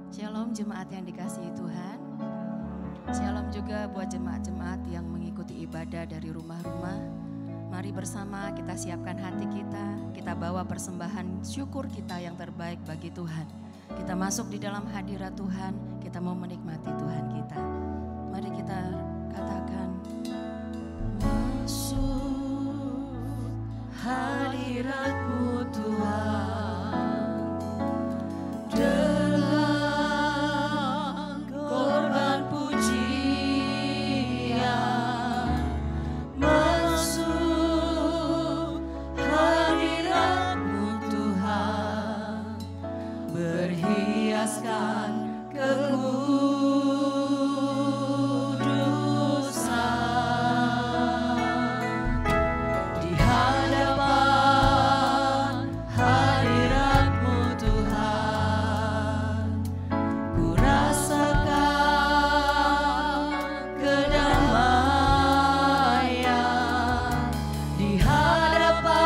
Shalom jemaat yang dikasihi Tuhan. Shalom juga buat jemaat-jemaat yang mengikuti ibadah dari rumah-rumah. Mari bersama kita siapkan hati kita bawa persembahan syukur kita yang terbaik bagi Tuhan. Kita masuk di dalam hadirat Tuhan, kita mau menikmati Tuhan kita. Mari kita katakan, masuk hadirat-Mu Tuhan, dengan korban pujian. Masuk hadirat-Mu Tuhan, berhiaskan kekudusan. Di hadapan hadirat-Mu Tuhan, ku rasakan kedamaian. Di hadapan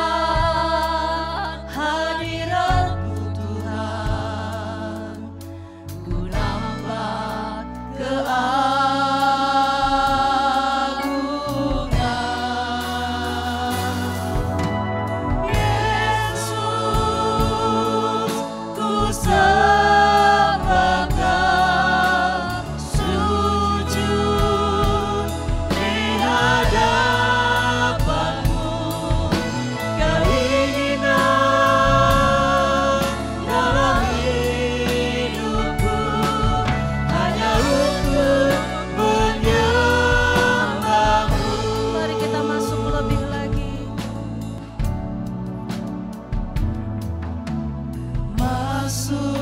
hadirat-Mu Tuhan, ku nampak keagungan. Yesus, ku sembahkan, sujud di hadapan-Mu. Keinginan dalam hidupku hanya untuk menyembah-Mu. Mari kita masuk lebih lagi. Masuk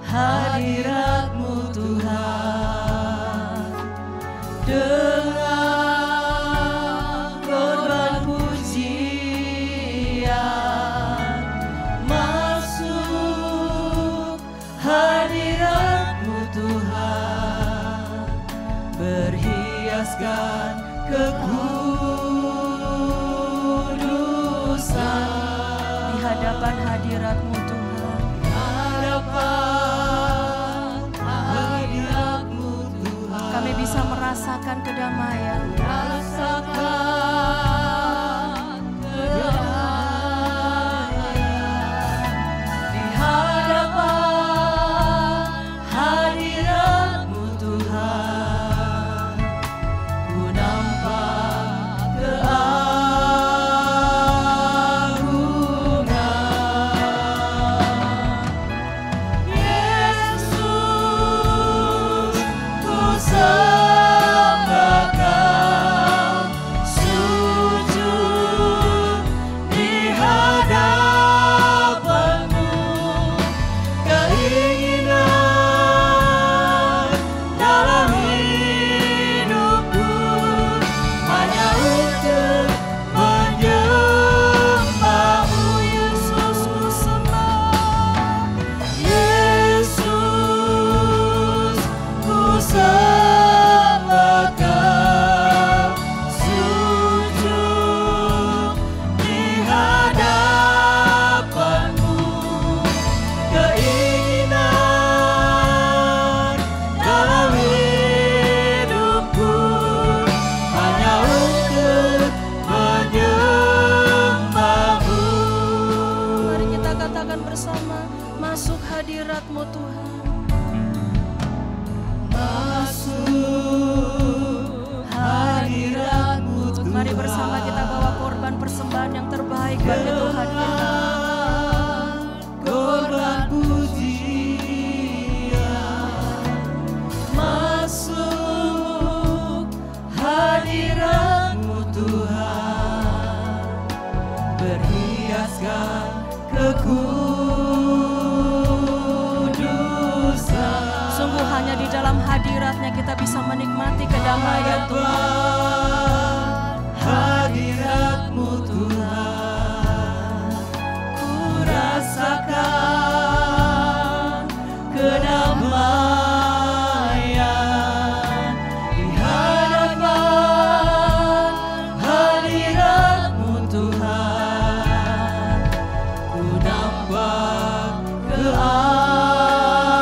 hadirat-Mu Tuhan, dengan korban pujian. Masuk hadirat-Mu Tuhan, berhiaskan kekudusan. Di hadapan hadirat-Mu Tuhan, hadapan hadirat-Mu Tuhan, kami bisa merasakan kedamaian. Rasakan kedamaian. Di hadapan hadirat-Mu Tuhan, ku nampak keagungan. Yesus, ku sembahkan, sujud di hadapan-Mu. Keinginan dalam hidupku hanya untuk menyembah-Mu. Yesus, ku sembah. Yesus, ku sembahkan, sujud di hadapan-Mu. Keinginan dalam hidupku hanya untuk menyembah-Mu. Mari kita katakan bersama, masuk hadirat-Mu Tuhan. Masuk hadirat-Mu Tuhan. Mari bersama kita bawa korban persembahan yang terbaik bagi Tuhan kita. Korban pujian. Masuk hadirat-Mu Tuhan, berhiaskan kekudusan. Sungguh hanya di dalam hadirat-Nya kita bisa menikmati kedamaian Tuhan. Hadirat-Mu Tuhan, ku rasakan kedamaian. Di hadapan hadirat-Mu Tuhan, ku nampak keagungan.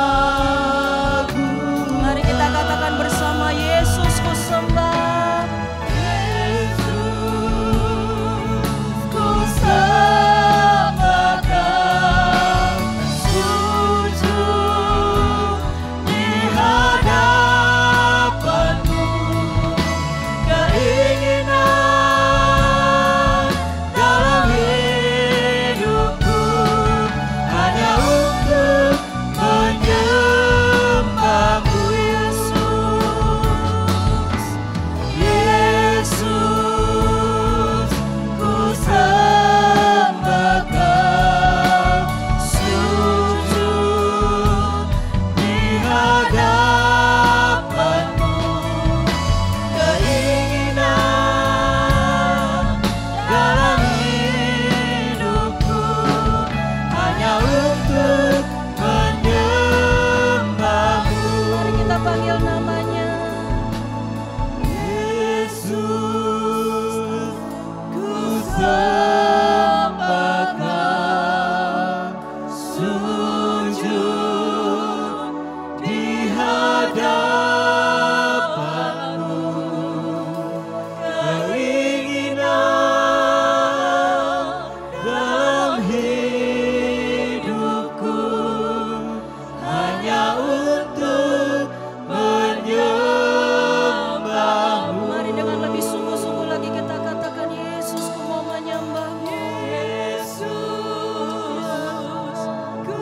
Yesus, ku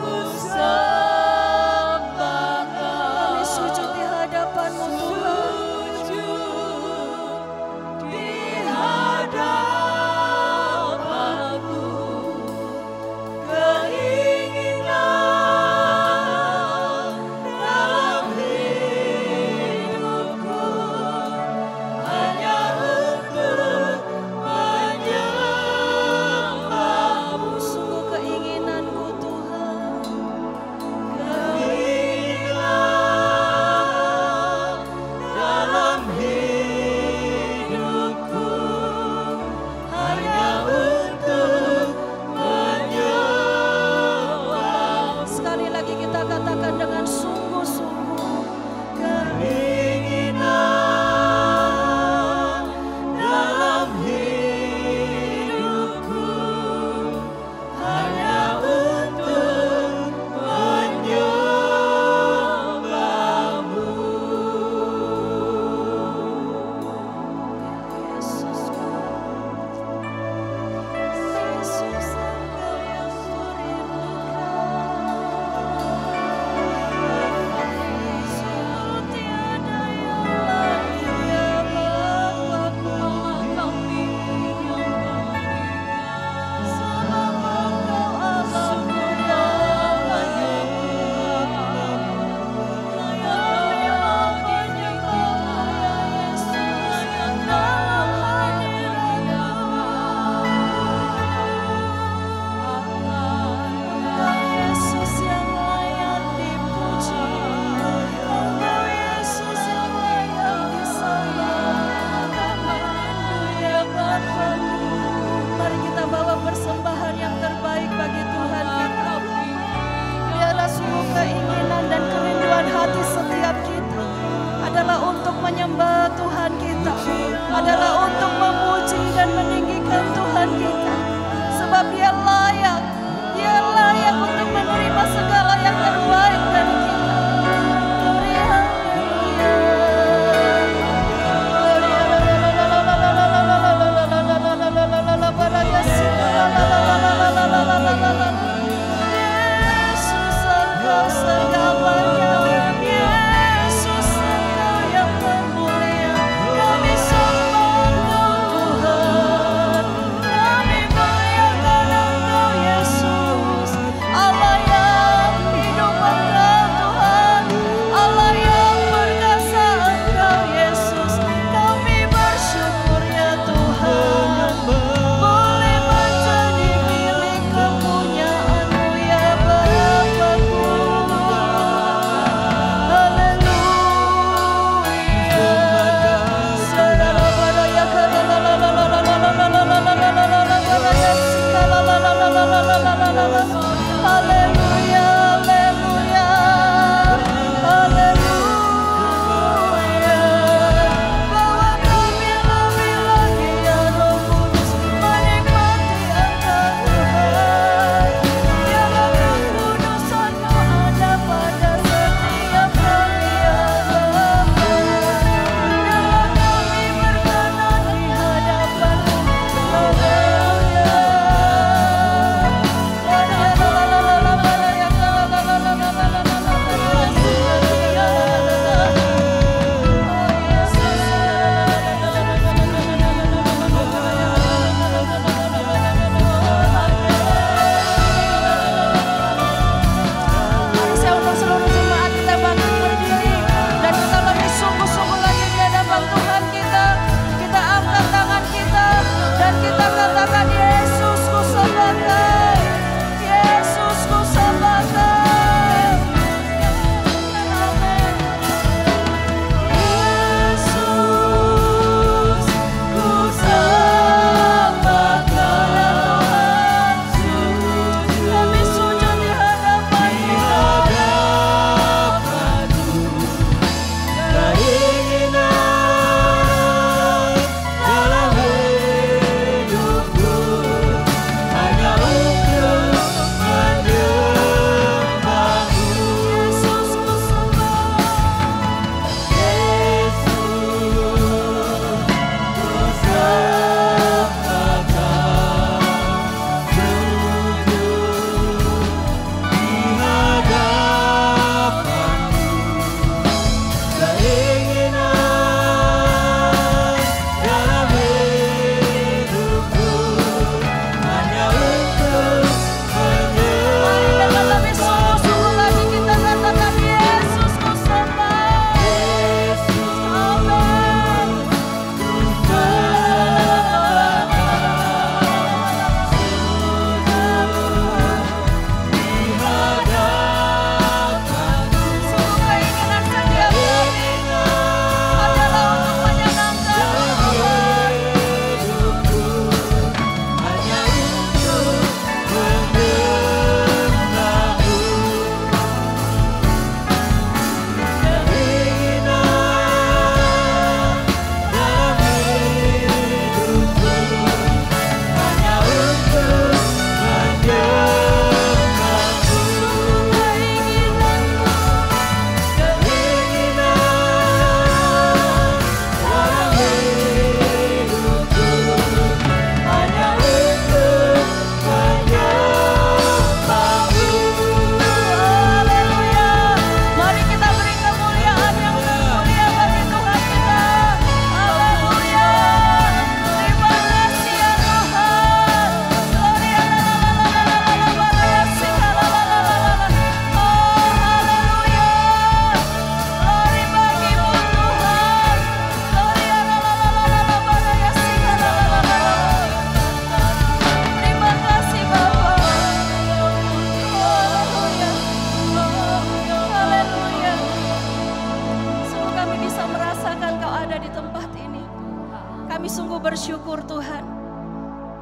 bersyukur Tuhan.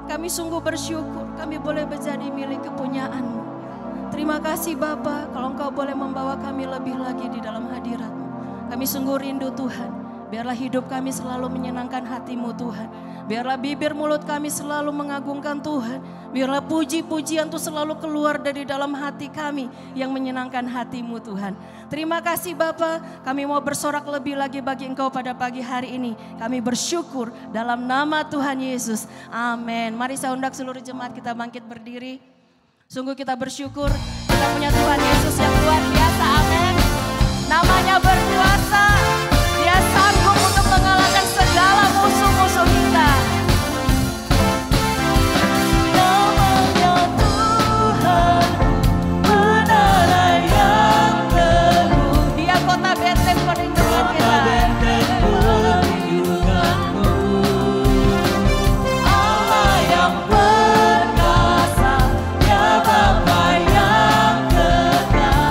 Kami sungguh bersyukur kami boleh menjadi milik kepunyaan-Mu. Terima kasih Bapa kalau Engkau boleh membawa kami lebih lagi di dalam hadirat-Mu. Kami sungguh rindu Tuhan. Biarlah hidup kami selalu menyenangkan hati-Mu Tuhan. Biarlah bibir mulut kami selalu mengagungkan Tuhan. Biarlah puji-pujian itu selalu keluar dari dalam hati kami yang menyenangkan hati-Mu Tuhan. Terima kasih Bapa, kami mau bersorak lebih lagi bagi Engkau pada pagi hari ini. Kami bersyukur dalam nama Tuhan Yesus. Amin. Mari saya undang seluruh jemaat kita bangkit berdiri. Sungguh kita bersyukur kita punya Tuhan Yesus yang luar biasa. Amin. Namanya berkuasa. Dia sanggup untuk mengalahkan segala musuh-musuh kita. Namanya Tuhan, menara yang teguh. Dia kota benteng perlindungan kita. Allah yang perkasa, ya Bapa yang kekal.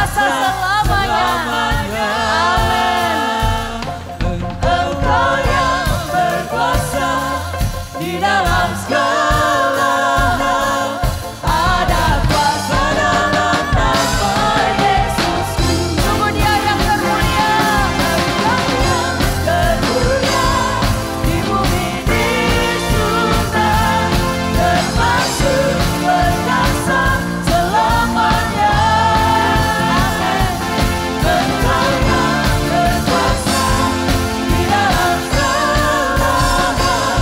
berkuasa selamanya. Amin. Engkau yang berkuasa di dalam segala hal. Ada kuasa dalam nama Yesus. Sungguh Dia yang termulia. Yang termulia di bumi di surga, termasuk berkuasa selamanya. Engkau yang berkuasa di dalam segala hal.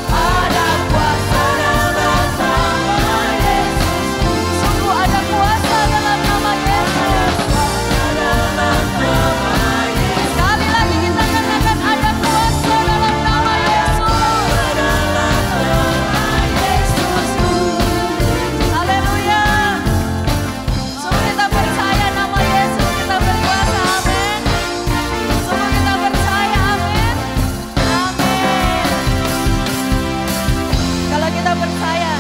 Ada kuasa dalam nama Yesus. Sungguh ada kuasa dalam nama Yesus. Sekali lagi kita katakan ada kuasa dalam nama Yesus. Haleluya. Sungguh kita percaya nama Yesus kita berkuasa. Amin. Sungguh kita percaya. Amin. Amin. Kalau kita percaya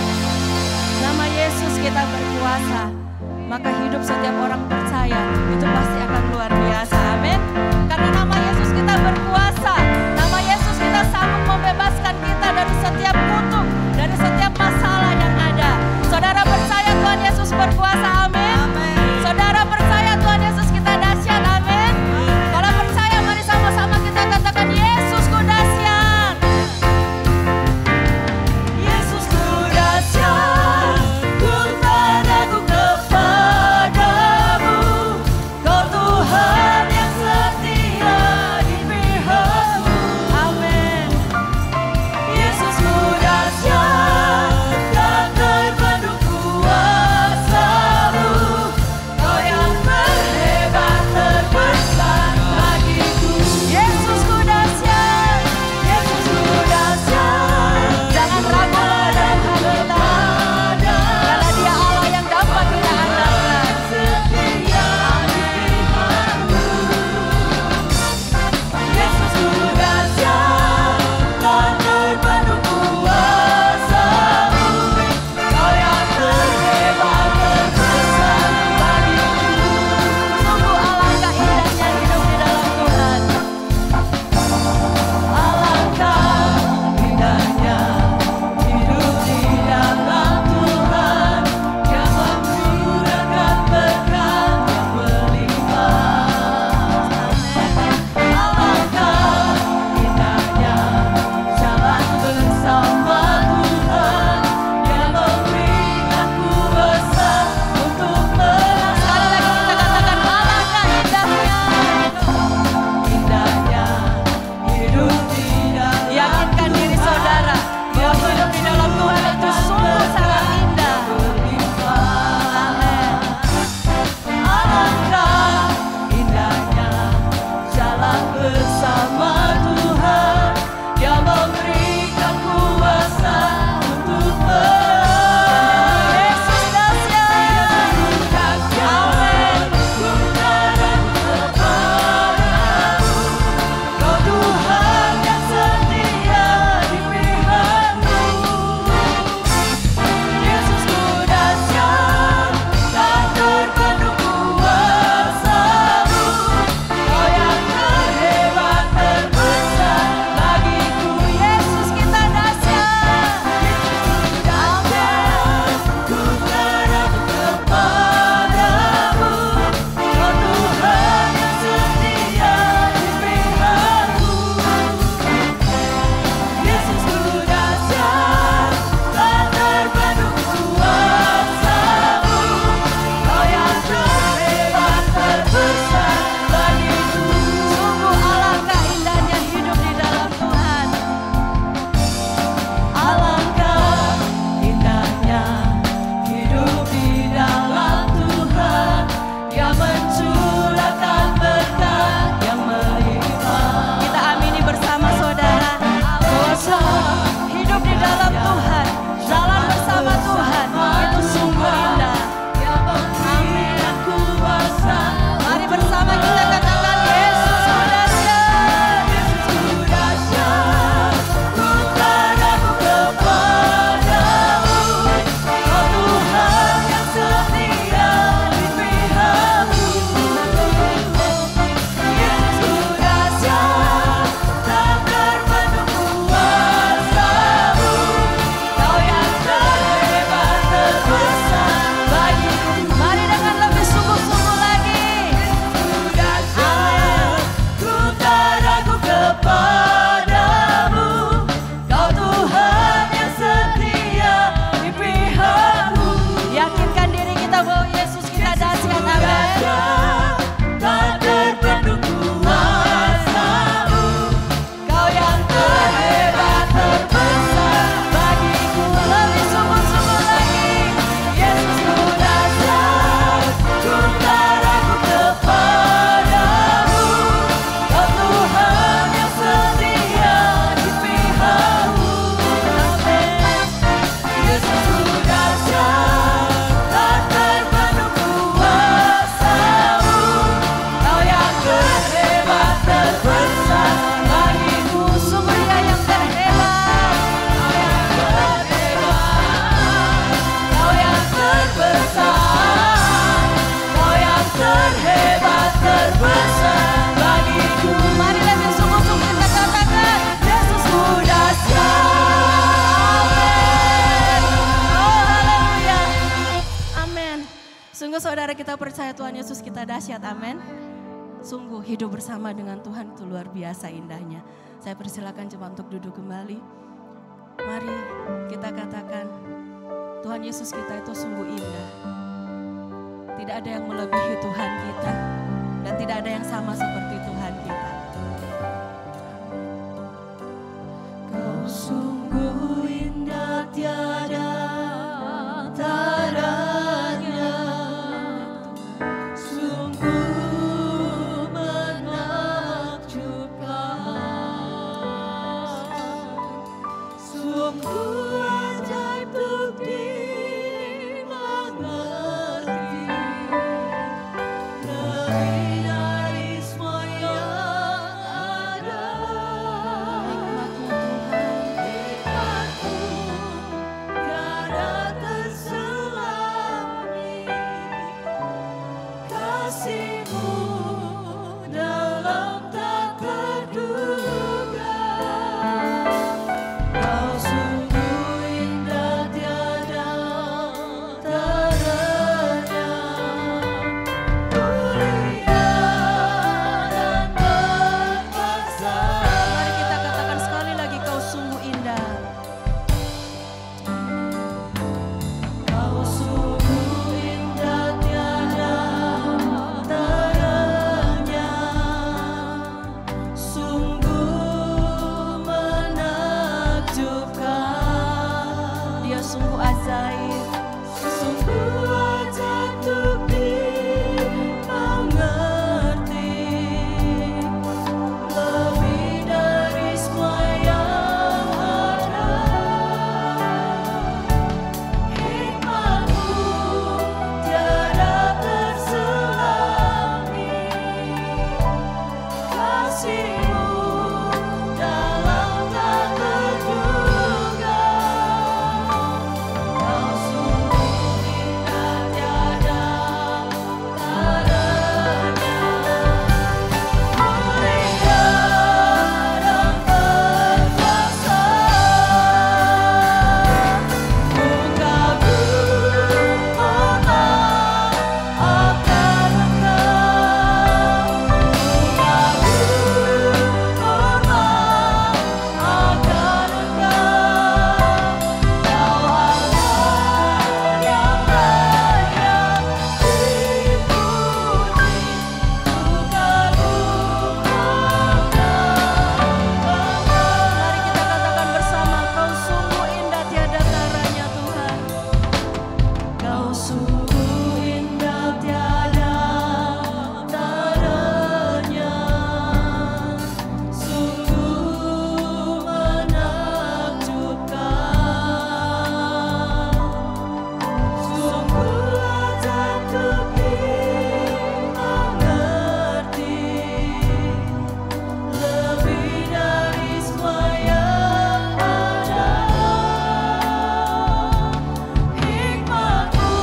nama Yesus kita berkuasa, maka hidup setiap orang percaya itu pasti akan luar biasa. Amin. Karena nama Yesus kita berkuasa. Nama Yesus kita sanggup membebaskan kita dari setiap kutuk, dari setiap masalah yang ada. Saudara percaya Tuhan Yesus berkuasa. Amin. Saudara percaya Tuhan Yesus kita dahsyat. Amin. Kalau percaya mari sama-sama kita katakan Yesusku dahsyat. Yesusku dahsyat, ku tergantung kepadamu. Kau Tuhan yang setia di pihakmu. Amin. Yesusku dahsyat, Sungguh saudara, kita percaya Tuhan Yesus kita dahsyat, amin. Sungguh hidup bersama dengan Tuhan itu luar biasa indahnya. Saya persilakan jemaat untuk duduk kembali. Mari kita katakan Tuhan Yesus kita itu sungguh indah. Tidak ada yang melebihi Tuhan kita dan tidak ada yang sama seperti Tuhan kita. Kau sungguh indah tiada taranya, sungguh menakjubkan, sungguh ajaib untuk dimengerti, lebih dari semua yang ada. Hikmat-Mu tiada terselami, kasih-Mu dalam tak terduga. Kau sungguh indah tiada taranya, mulia dan berkuasa. Mari kita katakan sekali lagi, Kau sungguh indah. Kau sungguh indah tiada taranya, sungguh menakjubkan. Dia sungguh ajaib. Sungguh ajaib untuk dimengerti, lebih dari semua yang ada. Hikmat-Mu tiada terselami, kasih-Mu dalam tak terduga. Kau sungguh indah tiada taranya, mulia dan berkuasa. Mari kita katakan bersama, Kau sungguh indah tiada taranya Tuhan. Kau sungguh indah tiada taranya, sungguh menakjubkan, sungguh ajaib untuk dimengerti, lebih dari semua yang ada. Hikmat-Mu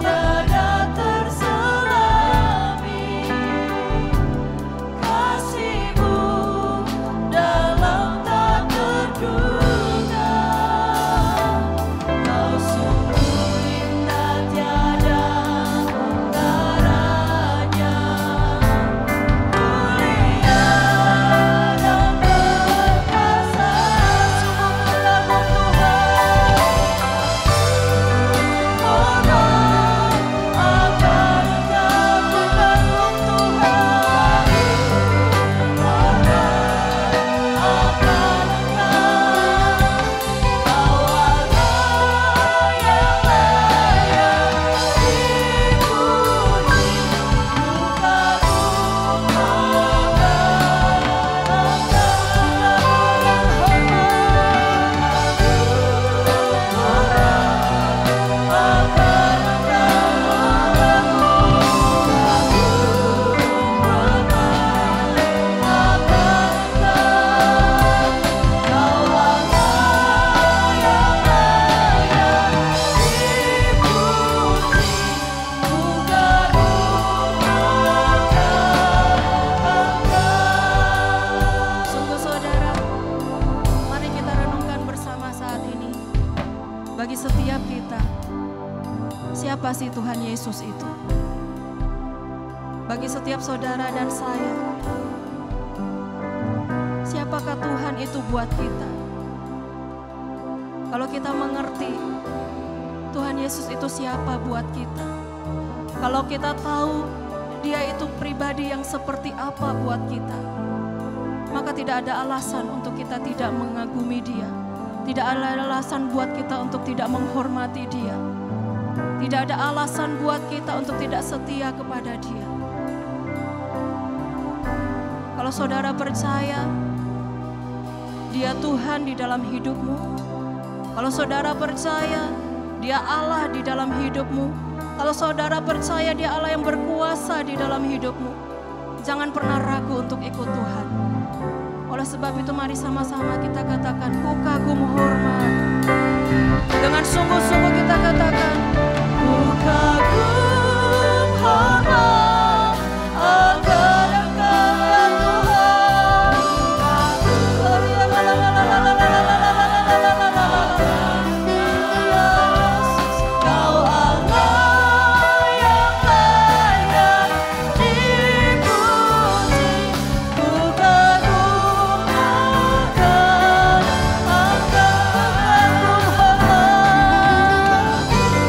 tiada terselami, kasih-Mu dalam tak terduga. Kau sungguh indah tiada taranya, mulia dan berkuasa. Sungguh saudara, mari kita renungkan bersama saat ini. Bagi setiap kita, Siapa sih Tuhan Yesus itu? Bagi setiap saudara dan saya, siapakah Tuhan itu buat kita? Kalau kita mengerti Tuhan Yesus itu siapa buat kita, kalau kita tahu Dia itu pribadi yang seperti apa buat kita, maka tidak ada alasan untuk kita tidak mengagumi Dia. Tidak ada alasan buat kita untuk tidak menghormati Dia. Tidak ada alasan buat kita untuk tidak setia kepada Dia. Kalau saudara percaya Dia Tuhan di dalam hidupmu, kalau saudara percaya Dia Allah di dalam hidupmu, kalau saudara percaya Dia Allah yang berkuasa di dalam hidupmu, jangan pernah ragu untuk ikut Tuhan. Oleh sebab itu mari sama-sama kita katakan, ku kagum hormat. Dengan sungguh-sungguh kita katakan, ku kagum hormat akan Engkau ya Tuhan. Kau Allah yang layak dipuji. Ku kagum akan Engkau, ku kagum hormat.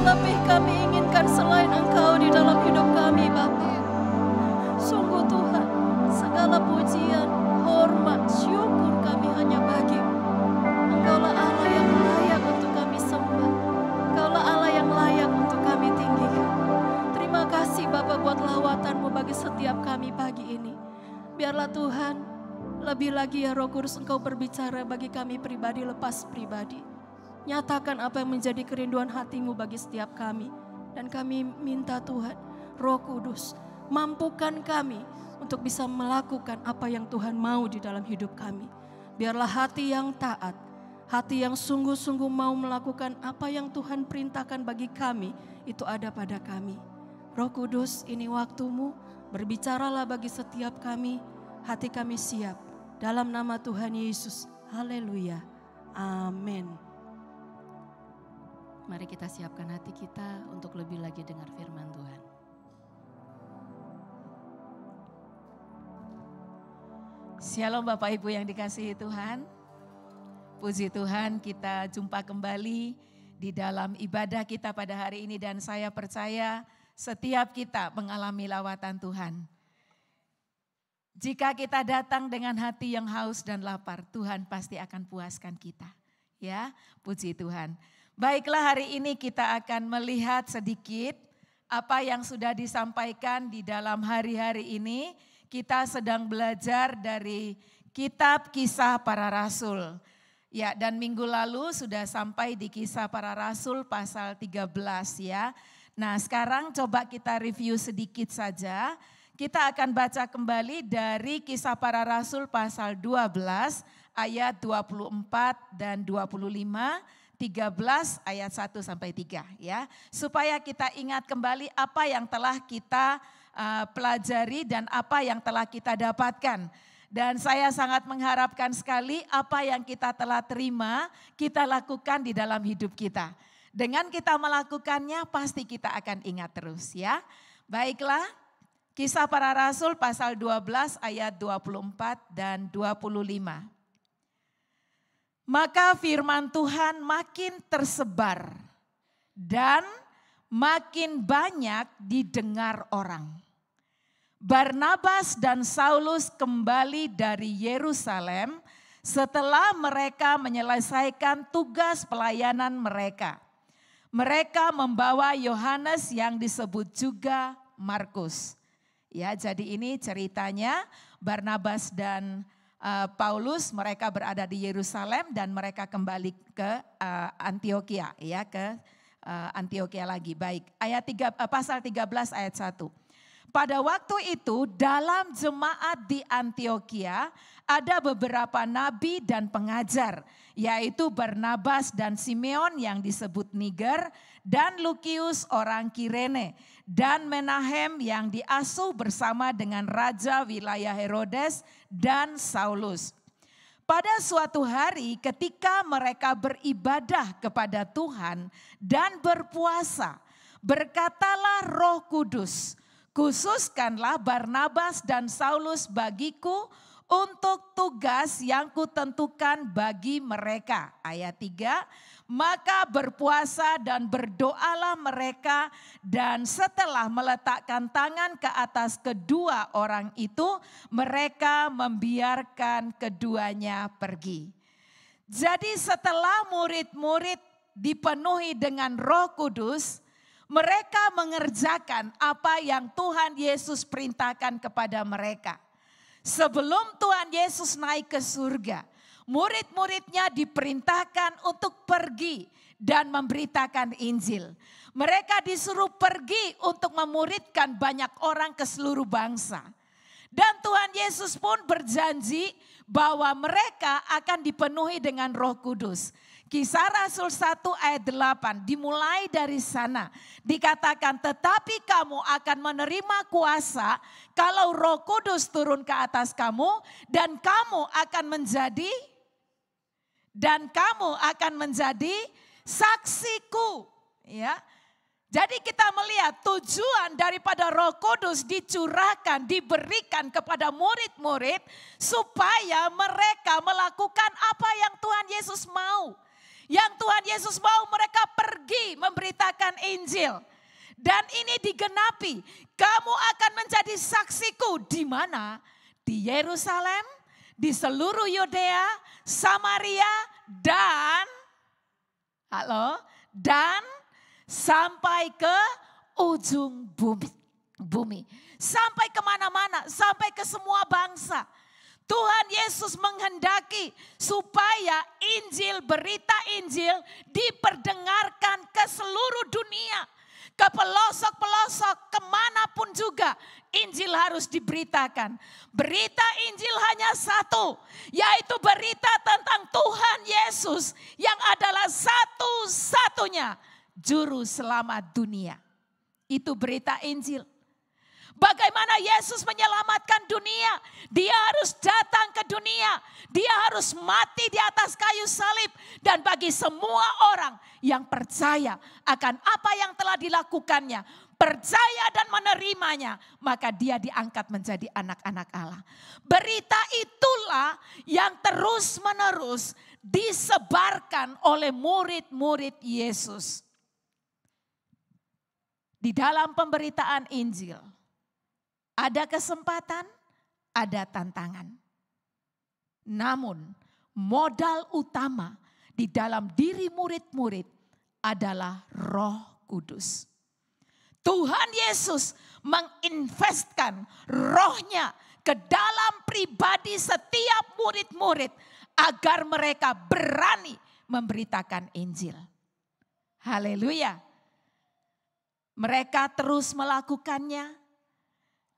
Lebih kami inginkan selain Engkau di dalam hidup kami Bapa. Sungguh Tuhan, segala pujian, hormat, syukur kami hanya bagi-Mu. Engkaulah Allah yang layak untuk kami sembah. Engkaulah Allah yang layak untuk kami tinggikan. Terima kasih Bapa buat lawatan-Mu bagi setiap kami pagi ini. Biarlah Tuhan, lebih lagi ya Roh Kudus Engkau berbicara bagi kami pribadi lepas pribadi. Nyatakan apa yang menjadi kerinduan hati-Mu bagi setiap kami. Dan kami minta Tuhan, Roh Kudus, mampukan kami untuk bisa melakukan apa yang Tuhan mau di dalam hidup kami. Biarlah hati yang taat, hati yang sungguh-sungguh mau melakukan apa yang Tuhan perintahkan bagi kami, itu ada pada kami. Roh Kudus, ini waktu-Mu, berbicaralah bagi setiap kami, hati kami siap. Dalam nama Tuhan Yesus, haleluya, amin. Mari kita siapkan hati kita untuk lebih lagi dengar firman Tuhan. Shalom Bapak Ibu yang dikasihi Tuhan. Puji Tuhan, kita jumpa kembali di dalam ibadah kita pada hari ini, dan saya percaya setiap kita mengalami lawatan Tuhan. Jika kita datang dengan hati yang haus dan lapar, Tuhan pasti akan puaskan kita. Ya, puji Tuhan. Baiklah, hari ini kita akan melihat sedikit apa yang sudah disampaikan di dalam hari-hari ini. Kita sedang belajar dari kitab Kisah Para Rasul. Ya, dan minggu lalu sudah sampai di Kisah Para Rasul pasal 13 ya. Nah, sekarang coba kita review sedikit saja. Kita akan baca kembali dari Kisah Para Rasul pasal 12 ayat 24 dan 25. 13 ayat 1 sampai 3 ya. Supaya kita ingat kembali apa yang telah kita pelajari dan apa yang telah kita dapatkan. Dan saya sangat mengharapkan sekali apa yang kita telah terima, kita lakukan di dalam hidup kita. Dengan kita melakukannya pasti kita akan ingat terus ya. Baiklah, Kisah Para Rasul pasal 12 ayat 24 dan 25. Maka firman Tuhan makin tersebar dan makin banyak didengar orang. Barnabas dan Saulus kembali dari Yerusalem setelah mereka menyelesaikan tugas pelayanan mereka. Mereka membawa Yohanes yang disebut juga Markus. Ya, jadi ini ceritanya Barnabas dan Paulus, mereka berada di Yerusalem dan mereka kembali ke Antioquia, ya, ke Antioquia lagi. Baik, pasal 13 ayat 1. Pada waktu itu dalam jemaat di Antioquia ada beberapa nabi dan pengajar, yaitu Barnabas dan Simeon yang disebut Niger, dan Lukius orang Kirene, dan Menahem yang diasuh bersama dengan raja wilayah Herodes dan Saulus. Pada suatu hari ketika mereka beribadah kepada Tuhan dan berpuasa, berkatalah Roh Kudus, khususkanlah Barnabas dan Saulus bagiku untuk tugas yang kutentukan bagi mereka. Ayat 3, maka berpuasa dan berdoalah mereka, dan setelah meletakkan tangan ke atas kedua orang itu, mereka membiarkan keduanya pergi. Jadi setelah murid-murid dipenuhi dengan Roh Kudus, mereka mengerjakan apa yang Tuhan Yesus perintahkan kepada mereka. Sebelum Tuhan Yesus naik ke surga, murid-muridnya diperintahkan untuk pergi dan memberitakan Injil. Mereka disuruh pergi untuk memuridkan banyak orang ke seluruh bangsa. Dan Tuhan Yesus pun berjanji bahwa mereka akan dipenuhi dengan Roh Kudus. Kisah Rasul 1 ayat 8 dimulai dari sana. Dikatakan tetapi kamu akan menerima kuasa kalau Roh Kudus turun ke atas kamu, dan kamu akan menjadi saksiku. Ya. Jadi kita melihat tujuan daripada Roh Kudus dicurahkan, diberikan kepada murid-murid supaya mereka melakukan apa yang Tuhan Yesus mau. Yang Tuhan Yesus mau mereka pergi memberitakan Injil. Dan ini digenapi, kamu akan menjadi saksiku di mana? Di Yerusalem, di seluruh Yudea, Samaria, dan sampai ke ujung bumi. Sampai kemana-mana, sampai ke semua bangsa. Tuhan Yesus menghendaki supaya Injil, berita Injil diperdengarkan ke seluruh dunia. Ke pelosok-pelosok, kemanapun juga Injil harus diberitakan. Berita Injil hanya satu, yaitu berita tentang Tuhan Yesus yang adalah satu-satunya juru selamat dunia. Itu berita Injil. Bagaimana Yesus menyelamatkan dunia? Dia harus datang ke dunia. Dia harus mati di atas kayu salib. Dan bagi semua orang yang percaya akan apa yang telah dilakukannya, percaya dan menerimanya, maka dia diangkat menjadi anak-anak Allah. Berita itulah yang terus-menerus disebarkan oleh murid-murid Yesus. Di dalam pemberitaan Injil, ada kesempatan, ada tantangan. Namun modal utama di dalam diri murid-murid adalah Roh Kudus. Tuhan Yesus menginvestkan rohnya ke dalam pribadi setiap murid-murid agar mereka berani memberitakan Injil. Haleluya. Mereka terus melakukannya.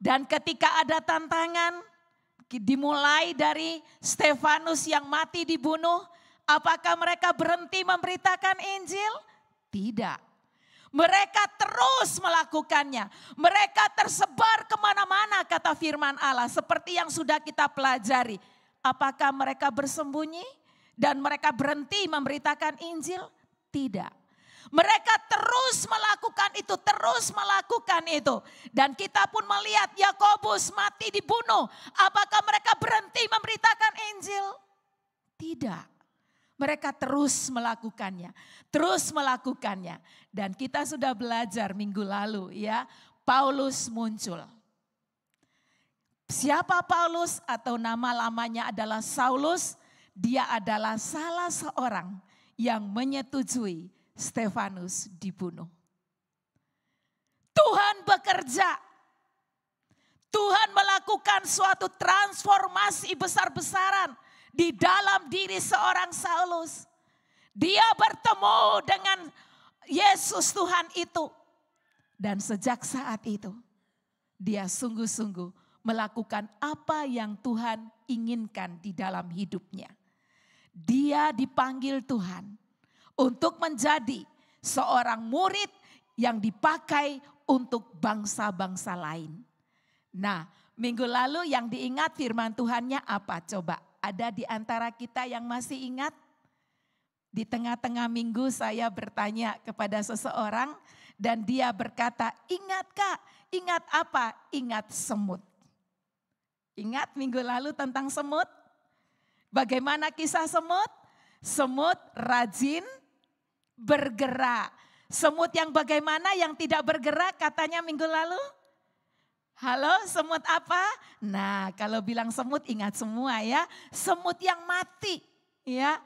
Dan ketika ada tantangan, dimulai dari Stefanus yang mati dibunuh, apakah mereka berhenti memberitakan Injil? Tidak. Mereka terus melakukannya. Mereka tersebar kemana-mana, kata firman Allah. Seperti yang sudah kita pelajari. Apakah mereka bersembunyi dan mereka berhenti memberitakan Injil? Tidak. Mereka terus melakukan itu. Dan kita pun melihat Yakobus mati dibunuh. Apakah mereka berhenti memberitakan Injil? Tidak. Mereka terus melakukannya. Dan kita sudah belajar minggu lalu ya. Paulus muncul. Siapa Paulus atau nama lamanya adalah Saulus? Dia adalah salah seorang yang menyetujui Stefanus dibunuh. Tuhan bekerja. Tuhan melakukan suatu transformasi besar-besaran di dalam diri seorang Saulus. Dia bertemu dengan Yesus Tuhan itu. Dan sejak saat itu dia sungguh-sungguh melakukan apa yang Tuhan inginkan di dalam hidupnya. Dia dipanggil Tuhan untuk menjadi seorang murid yang dipakai untuk bangsa-bangsa lain. Nah, minggu lalu yang diingat firman Tuhannya apa? Coba, ada di antara kita yang masih ingat? Di tengah-tengah minggu saya bertanya kepada seseorang dan dia berkata, ingat Kak, ingat apa? Ingat semut. Ingat minggu lalu tentang semut? Bagaimana kisah semut? Semut rajin bergerak. Semut yang bagaimana yang tidak bergerak katanya minggu lalu? Halo, semut apa? Nah, kalau bilang semut ingat semua ya. Semut yang mati ya.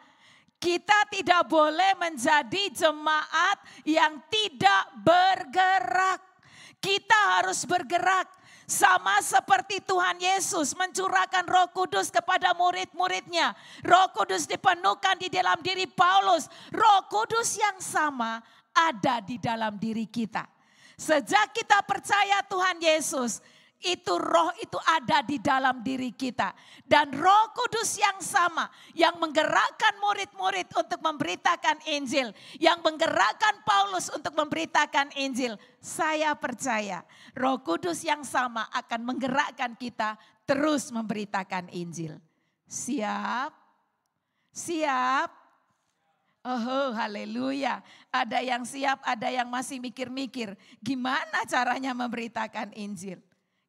Kita tidak boleh menjadi jemaat yang tidak bergerak. Kita harus bergerak. Sama seperti Tuhan Yesus mencurahkan Roh Kudus kepada murid-muridnya. Roh Kudus dipenuhkan di dalam diri Paulus. Roh Kudus yang sama ada di dalam diri kita. Sejak kita percaya Tuhan Yesus, itu roh itu ada di dalam diri kita. Dan Roh Kudus yang sama yang menggerakkan murid-murid untuk memberitakan Injil. Yang menggerakkan Paulus untuk memberitakan Injil. Saya percaya Roh Kudus yang sama akan menggerakkan kita terus memberitakan Injil. Siap? Siap? Oh haleluya. Ada yang siap, ada yang masih mikir-mikir. Gimana caranya memberitakan Injil?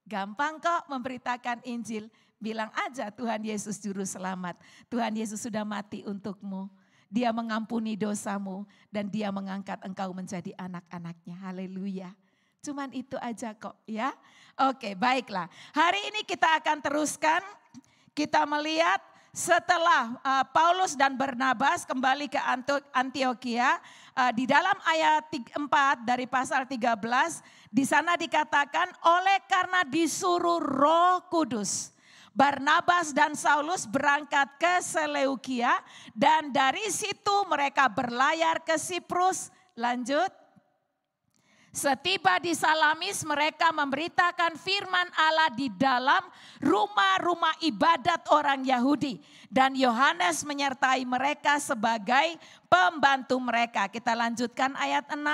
Gampang kok memberitakan Injil. Bilang aja Tuhan Yesus juru selamat. Tuhan Yesus sudah mati untukmu. Dia mengampuni dosamu dan dia mengangkat engkau menjadi anak-anaknya. Haleluya. Cuman itu aja kok ya. Oke, baiklah. Hari ini kita akan teruskan. Kita melihat setelah Paulus dan Barnabas kembali ke Antiokhia. Di dalam ayat 4 dari pasal 13. Di sana dikatakan oleh karena disuruh Roh Kudus. Barnabas dan Saulus berangkat ke Seleukia dan dari situ mereka berlayar ke Siprus. Lanjut. Setiba di Salamis mereka memberitakan firman Allah di dalam rumah-rumah ibadat orang Yahudi. Dan Yohanes menyertai mereka sebagai pembantu mereka. Kita lanjutkan ayat 6.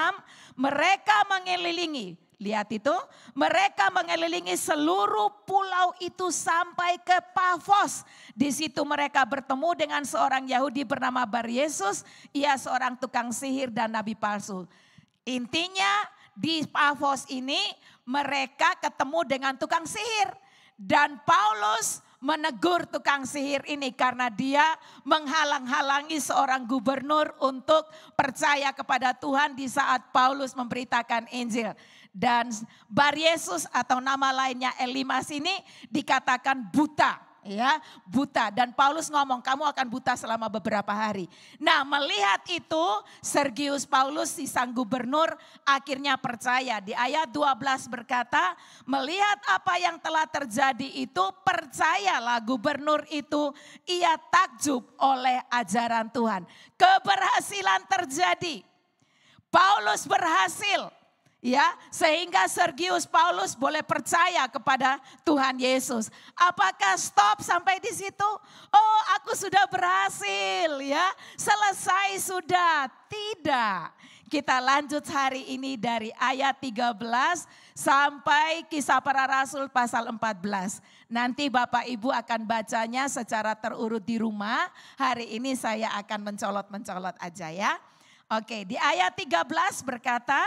Mereka mengelilingi. Lihat itu, mereka mengelilingi seluruh pulau itu sampai ke Pafos. Di situ mereka bertemu dengan seorang Yahudi bernama Bar Yesus. Ia seorang tukang sihir dan nabi palsu. Intinya di Pafos ini mereka ketemu dengan tukang sihir. Dan Paulus menegur tukang sihir ini karena dia menghalang-halangi seorang gubernur untuk percaya kepada Tuhan di saat Paulus memberitakan Injil. Dan Bar Yesus atau nama lainnya Elimas ini dikatakan buta, ya, buta. Dan Paulus ngomong, kamu akan buta selama beberapa hari. Nah, melihat itu Sergius Paulus si sang gubernur akhirnya percaya. Di ayat 12 berkata, melihat apa yang telah terjadi itu, percayalah gubernur itu, ia takjub oleh ajaran Tuhan. Keberhasilan terjadi. Paulus berhasil. Ya, sehingga Sergius Paulus boleh percaya kepada Tuhan Yesus. Apakah stop sampai di situ? Oh, aku sudah berhasil ya. Selesai sudah. Tidak. Kita lanjut hari ini dari ayat 13 sampai Kisah Para Rasul pasal 14. Nanti Bapak Ibu akan bacanya secara terurut di rumah. Hari ini saya akan mencolot-mencolot aja ya. Oke, di ayat 13 berkata,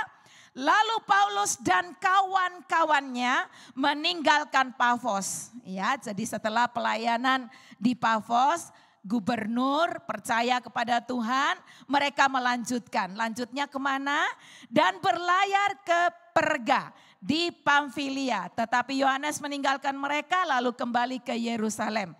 lalu Paulus dan kawan-kawannya meninggalkan Pafos. Ya, jadi setelah pelayanan di Pafos, gubernur percaya kepada Tuhan, mereka melanjutkan. Lanjutnya kemana? Dan berlayar ke Perga di Pamfilia. Tetapi Yohanes meninggalkan mereka lalu kembali ke Yerusalem.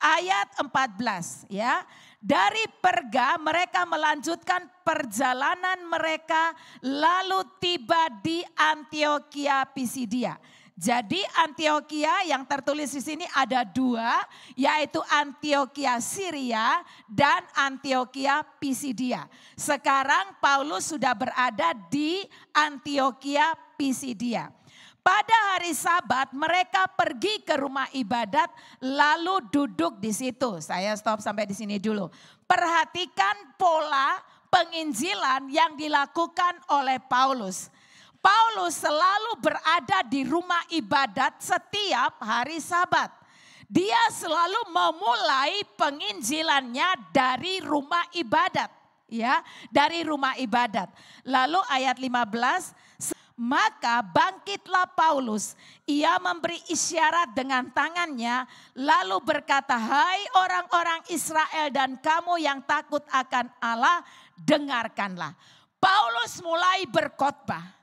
Ayat 14 ya. Dari Perga mereka melanjutkan perjalanan mereka lalu tiba di Antiokhia Pisidia. Jadi Antiokhia yang tertulis di sini ada dua, yaitu Antiokhia Syria dan Antiokhia Pisidia. Sekarang Paulus sudah berada di Antiokhia Pisidia. Pada hari Sabat mereka pergi ke rumah ibadat lalu duduk di situ. Saya stop sampai di sini dulu. Perhatikan pola penginjilan yang dilakukan oleh Paulus. Paulus selalu berada di rumah ibadat setiap hari Sabat. Dia selalu memulai penginjilannya dari rumah ibadat. Ya, dari rumah ibadat. Lalu ayat 15, maka bangkitlah Paulus, ia memberi isyarat dengan tangannya, lalu berkata, hai orang-orang Israel dan kamu yang takut akan Allah, dengarkanlah. Paulus mulai berkhotbah.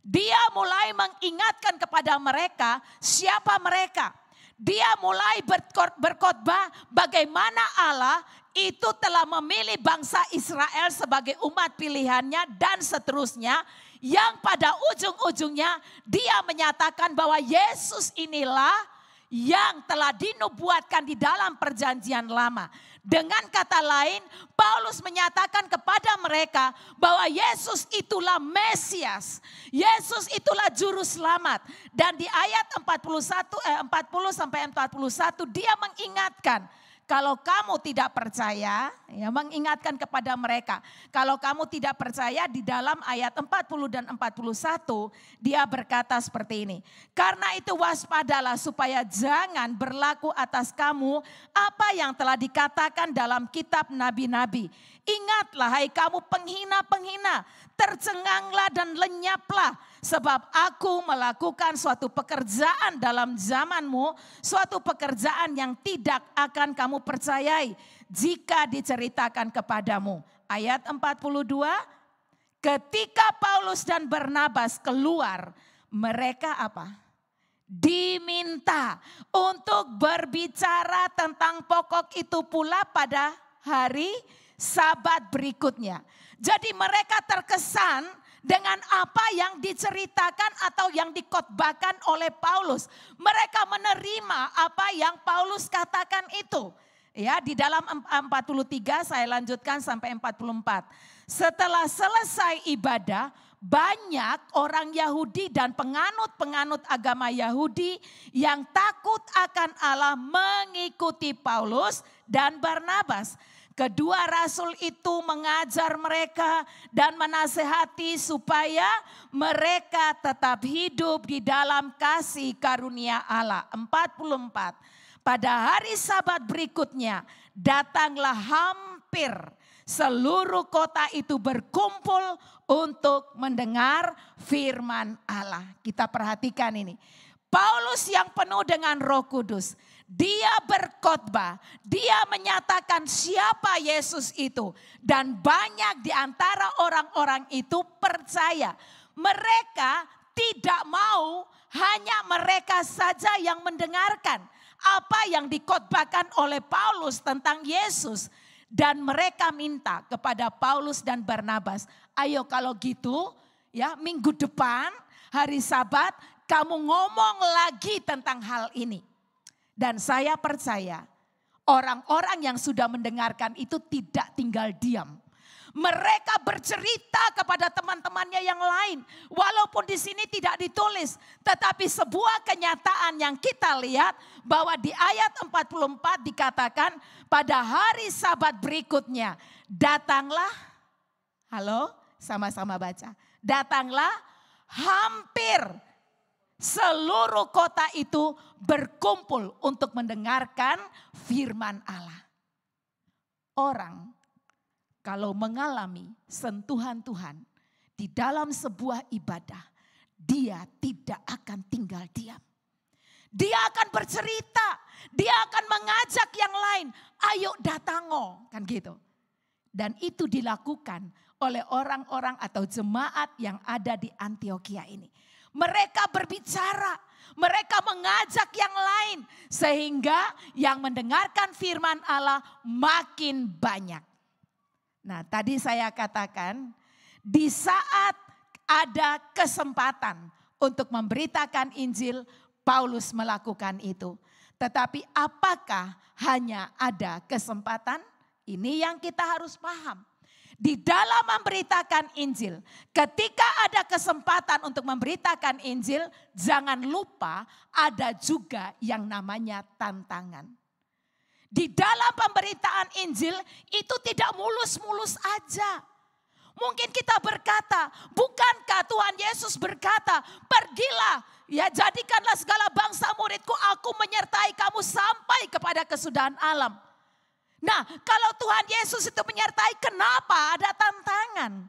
Dia mulai mengingatkan kepada mereka siapa mereka. Dia mulai berkhotbah bagaimana Allah itu telah memilih bangsa Israel sebagai umat pilihannya dan seterusnya. Yang pada ujung-ujungnya dia menyatakan bahwa Yesus inilah yang telah dinubuatkan di dalam perjanjian lama. Dengan kata lain, Paulus menyatakan kepada mereka bahwa Yesus itulah Mesias. Yesus itulah juru selamat. Dan di ayat 40 sampai 41 dia mengingatkan, kalau kamu tidak percaya, ya, mengingatkan kepada mereka. Kalau kamu tidak percaya, di dalam ayat 40 dan 41 dia berkata seperti ini. Karena itu waspadalah supaya jangan berlaku atas kamu apa yang telah dikatakan dalam kitab nabi-nabi. Ingatlah hai kamu penghina-penghina, tercenganglah dan lenyaplah. Sebab aku melakukan suatu pekerjaan dalam zamanmu, suatu pekerjaan yang tidak akan kamu percayai. jika diceritakan kepadamu. Ayat 42, ketika Paulus dan Barnabas keluar, mereka apa? Diminta untuk berbicara tentang pokok itu pula pada hari Sabat berikutnya. Jadi mereka terkesan dengan apa yang diceritakan atau yang dikhotbahkan oleh Paulus. Mereka menerima apa yang Paulus katakan itu. Ya, di dalam 43 saya lanjutkan sampai 44. Setelah selesai ibadah, banyak orang Yahudi dan penganut-penganut agama Yahudi yang takut akan Allah mengikuti Paulus dan Barnabas. Kedua rasul itu mengajar mereka dan menasehati supaya mereka tetap hidup di dalam kasih karunia Allah. 44. Pada hari Sabat berikutnya datanglah hampir seluruh kota itu berkumpul untuk mendengar firman Allah. Kita perhatikan ini. Paulus yang penuh dengan Roh Kudus, dia berkhotbah, dia menyatakan siapa Yesus itu. Dan banyak di antara orang-orang itu percaya. Mereka tidak mau hanya mereka saja yang mendengarkan apa yang dikhotbahkan oleh Paulus tentang Yesus. Dan mereka minta kepada Paulus dan Barnabas, ayo kalau gitu ya minggu depan hari Sabat kamu ngomong lagi tentang hal ini. Dan saya percaya orang-orang yang sudah mendengarkan itu tidak tinggal diam. Mereka bercerita kepada teman-temannya yang lain. Walaupun di sini tidak ditulis. Tetapi sebuah kenyataan yang kita lihat bahwa di ayat 44 dikatakan pada hari Sabat berikutnya. Datanglah, halo sama-sama baca. Datanglah hampir seluruh kota itu berkumpul untuk mendengarkan firman Allah. Orang kalau mengalami sentuhan Tuhan di dalam sebuah ibadah, dia tidak akan tinggal diam. Dia akan bercerita, dia akan mengajak yang lain, ayo datango, kan gitu. Dan itu dilakukan oleh orang-orang atau jemaat yang ada di Antiokhia ini. Mereka berbicara, mereka mengajak yang lain sehingga yang mendengarkan firman Allah makin banyak. Nah, tadi saya katakan di saat ada kesempatan untuk memberitakan Injil, Paulus melakukan itu. Tetapi apakah hanya ada kesempatan? Ini yang kita harus paham. Di dalam memberitakan Injil, ketika ada kesempatan untuk memberitakan Injil, jangan lupa ada juga yang namanya tantangan. Di dalam pemberitaan Injil itu tidak mulus-mulus aja. Mungkin kita berkata, bukankah Tuhan Yesus berkata, pergilah, ya jadikanlah segala bangsa muridku, aku menyertai kamu sampai kepada kesudahan alam. Nah, kalau Tuhan Yesus itu menyertai, kenapa ada tantangan?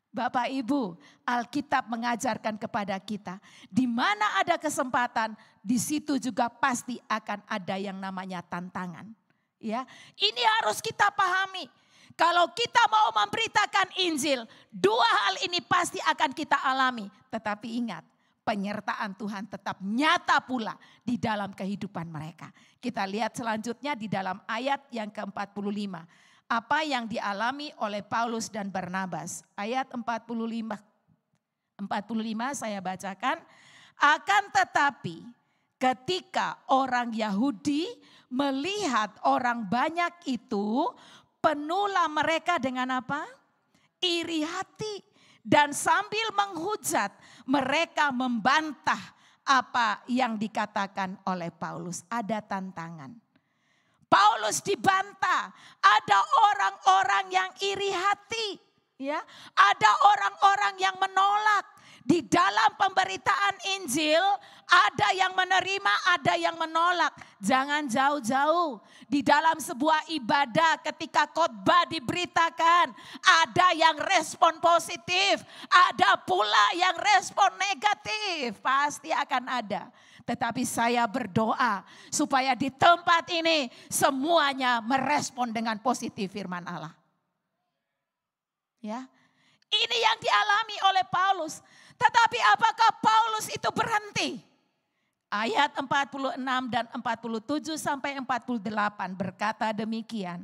Bapak Ibu, Alkitab mengajarkan kepada kita, di mana ada kesempatan, di situ juga pasti akan ada yang namanya tantangan. Ya, ini harus kita pahami. Kalau kita mau memberitakan Injil, dua hal ini pasti akan kita alami. Tetapi ingat, penyertaan Tuhan tetap nyata pula di dalam kehidupan mereka. Kita lihat selanjutnya di dalam ayat yang ke-45. Apa yang dialami oleh Paulus dan Barnabas. Ayat 45 saya bacakan. Akan tetapi ketika orang Yahudi melihat orang banyak itu, penuhlah mereka dengan apa? Iri hati. Dan sambil menghujat, mereka membantah apa yang dikatakan oleh Paulus. Ada tantangan. Paulus dibantah. Ada orang-orang yang iri hati. Ya, ada orang-orang yang menolak. di dalam pemberitaan Injil ada yang menerima, ada yang menolak. Jangan jauh-jauh. Di dalam sebuah ibadah ketika khotbah diberitakan, ada yang respon positif, ada pula yang respon negatif. Pasti akan ada. Tetapi saya berdoa supaya di tempat ini semuanya merespon dengan positif firman Allah. Ya. Ini yang dialami oleh Paulus. Tetapi apakah Paulus itu berhenti? Ayat 46 dan 47 sampai 48 berkata demikian.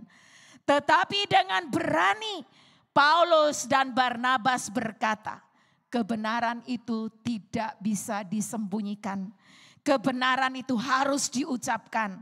Tetapi dengan berani Paulus dan Barnabas berkata, kebenaran itu tidak bisa disembunyikan. Kebenaran itu harus diucapkan.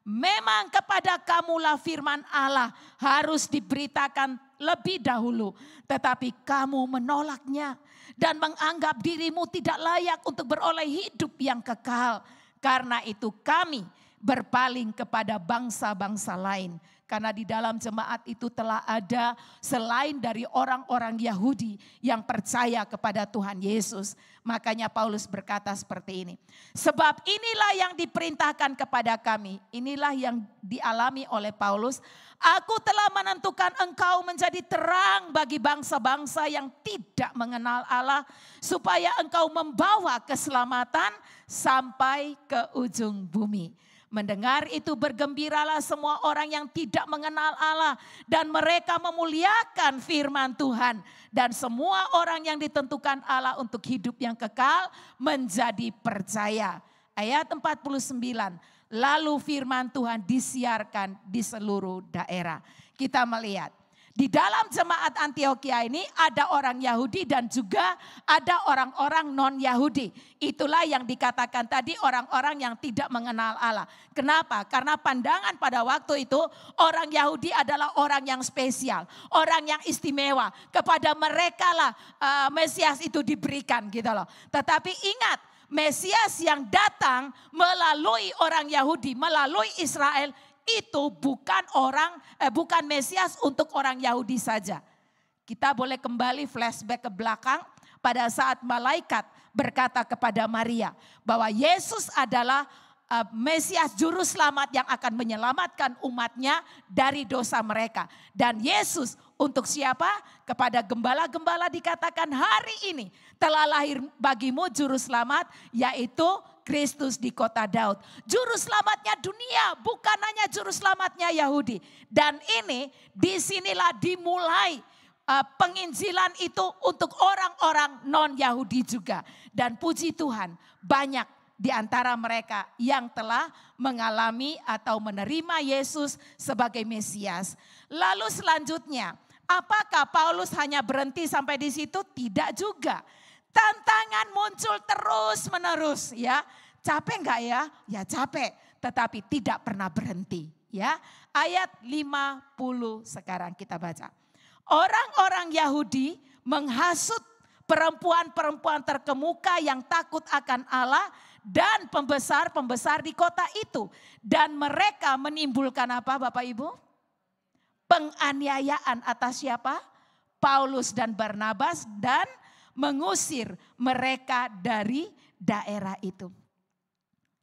Memang kepada kamulah firman Allah harus diberitakan lebih dahulu. Tetapi kamu menolaknya dan menganggap dirimu tidak layak untuk beroleh hidup yang kekal. Karena itu kami berpaling kepada bangsa-bangsa lain. Karena di dalam jemaat itu telah ada selain dari orang-orang Yahudi yang percaya kepada Tuhan Yesus. Makanya Paulus berkata seperti ini. Sebab inilah yang diperintahkan kepada kami. Inilah yang dialami oleh Paulus. Aku telah menentukan engkau menjadi terang bagi bangsa-bangsa yang tidak mengenal Allah. Supaya engkau membawa keselamatan sampai ke ujung bumi. Mendengar itu bergembiralah semua orang yang tidak mengenal Allah. Dan mereka memuliakan firman Tuhan. Dan semua orang yang ditentukan Allah untuk hidup yang kekal menjadi percaya. Ayat 49. Lalu firman Tuhan disiarkan di seluruh daerah. Kita melihat. Di dalam jemaat Antiokhia ini ada orang Yahudi dan juga ada orang-orang non-Yahudi. Itulah yang dikatakan tadi orang-orang yang tidak mengenal Allah. Kenapa? Karena pandangan pada waktu itu orang Yahudi adalah orang yang spesial. Orang yang istimewa. Kepada mereka lah Mesias itu diberikan gitu loh. Tetapi ingat, Mesias yang datang melalui orang Yahudi, melalui Israel, itu bukan Mesias untuk orang Yahudi saja. Kita boleh kembali flashback ke belakang pada saat malaikat berkata kepada Maria bahwa Yesus adalah Mesias juru selamat yang akan menyelamatkan umatnya dari dosa mereka. Dan Yesus untuk siapa? Kepada gembala-gembala dikatakan hari ini telah lahir bagimu juru selamat, yaitu Kristus di kota Daud. Juru selamatnya dunia, bukan hanya juru selamatnya Yahudi. Dan ini disinilah dimulai penginjilan itu untuk orang-orang non-Yahudi juga. Dan puji Tuhan banyak di antara mereka yang telah mengalami atau menerima Yesus sebagai Mesias. Lalu selanjutnya, apakah Paulus hanya berhenti sampai di situ? Tidak juga. Tantangan muncul terus menerus ya. Capek enggak ya? Ya capek, tetapi tidak pernah berhenti ya. Ayat 50 sekarang kita baca. Orang-orang Yahudi menghasut perempuan-perempuan terkemuka yang takut akan Allah dan pembesar-pembesar di kota itu. Dan mereka menimbulkan apa Bapak Ibu? Penganiayaan atas siapa? Paulus dan Barnabas, dan mengusir mereka dari daerah itu.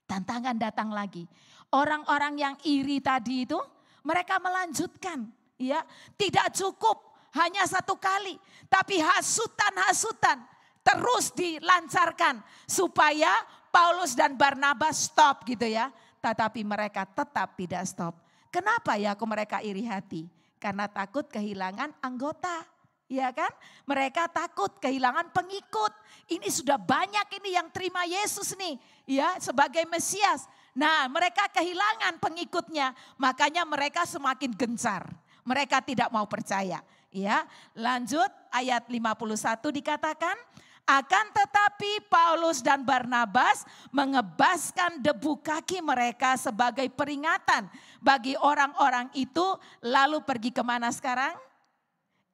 Tantangan datang lagi. Orang-orang yang iri tadi itu mereka melanjutkan, ya. Tidak cukup hanya satu kali, tapi hasutan-hasutan terus dilancarkan supaya Paulus dan Barnabas stop gitu ya. Tetapi mereka tetap tidak stop. Kenapa ya kok mereka iri hati? Karena takut kehilangan anggota. Ya kan? Mereka takut kehilangan pengikut. Ini sudah banyak ini yang terima Yesus nih, ya, sebagai Mesias. Nah, mereka kehilangan pengikutnya, makanya mereka semakin gencar. Mereka tidak mau percaya, ya. Lanjut ayat 51 dikatakan, akan tetapi Paulus dan Barnabas mengebaskan debu kaki mereka sebagai peringatan bagi orang-orang itu, lalu pergi kemana sekarang?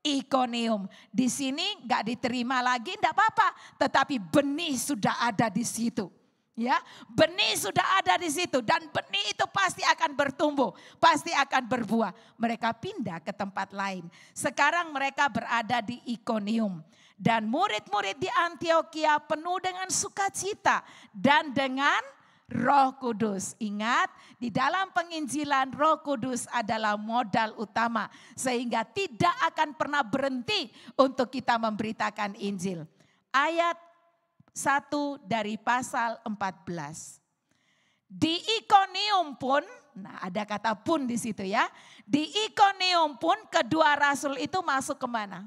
Ikonium. Di sini gak diterima lagi, enggak apa-apa. Tetapi benih sudah ada di situ. Ya, benih sudah ada di situ dan benih itu pasti akan bertumbuh, pasti akan berbuah. Mereka pindah ke tempat lain. Sekarang mereka berada di Ikonium dan murid-murid di Antioquia penuh dengan sukacita dan dengan Roh Kudus. Ingat, di dalam penginjilan Roh Kudus adalah modal utama sehingga tidak akan pernah berhenti untuk kita memberitakan Injil. Ayat 1 dari pasal 14. Di Ikonium pun, nah ada kata pun di situ ya. Di Ikonium pun kedua rasul itu masuk kemana?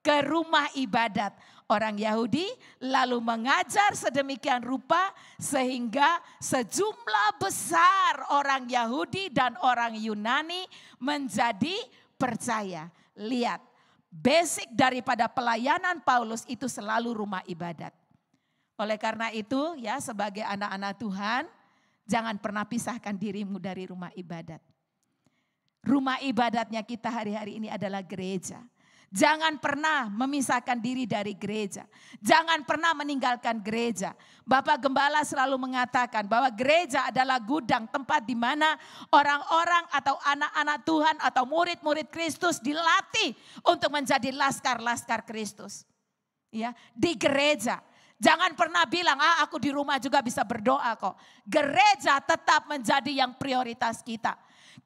Ke rumah ibadat orang Yahudi, lalu mengajar sedemikian rupa sehingga sejumlah besar orang Yahudi dan orang Yunani menjadi percaya. Lihat, basic daripada pelayanan Paulus itu selalu rumah ibadat. Oleh karena itu ya, sebagai anak-anak Tuhan, jangan pernah pisahkan dirimu dari rumah ibadat. Rumah ibadatnya kita hari-hari ini adalah gereja. Jangan pernah memisahkan diri dari gereja. Jangan pernah meninggalkan gereja. Bapak Gembala selalu mengatakan bahwa gereja adalah gudang, tempat di mana orang-orang atau anak-anak Tuhan atau murid-murid Kristus dilatih untuk menjadi laskar-laskar Kristus. Ya, di gereja. Jangan pernah bilang, aku di rumah juga bisa berdoa kok. Gereja tetap menjadi yang prioritas kita.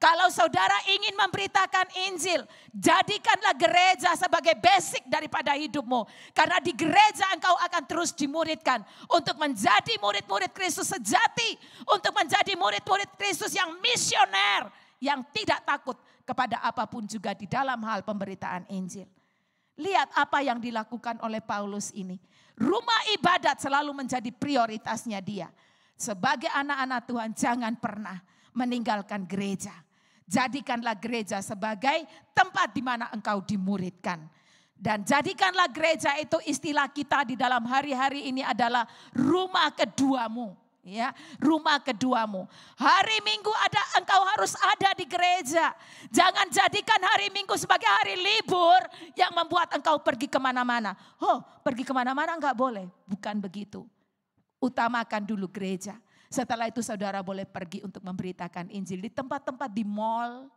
Kalau saudara ingin memberitakan Injil, jadikanlah gereja sebagai basic daripada hidupmu. Karena di gereja engkau akan terus dimuridkan untuk menjadi murid-murid Kristus sejati. Untuk menjadi murid-murid Kristus yang misioner, yang tidak takut kepada apapun juga di dalam hal pemberitaan Injil. Lihat apa yang dilakukan oleh Paulus ini. Rumah ibadat selalu menjadi prioritasnya dia. Sebagai anak-anak Tuhan jangan pernah meninggalkan gereja. Jadikanlah gereja sebagai tempat di mana engkau dimuridkan. Dan jadikanlah gereja itu, istilah kita di dalam hari-hari ini adalah rumah keduamu. Ya, rumah keduamu. Hari Minggu engkau harus ada di gereja. Jangan jadikan hari Minggu sebagai hari libur yang membuat engkau pergi kemana-mana. Pergi kemana-mana enggak boleh. Bukan begitu. Utamakan dulu gereja. Setelah itu saudara boleh pergi untuk memberitakan Injil di tempat-tempat di mall,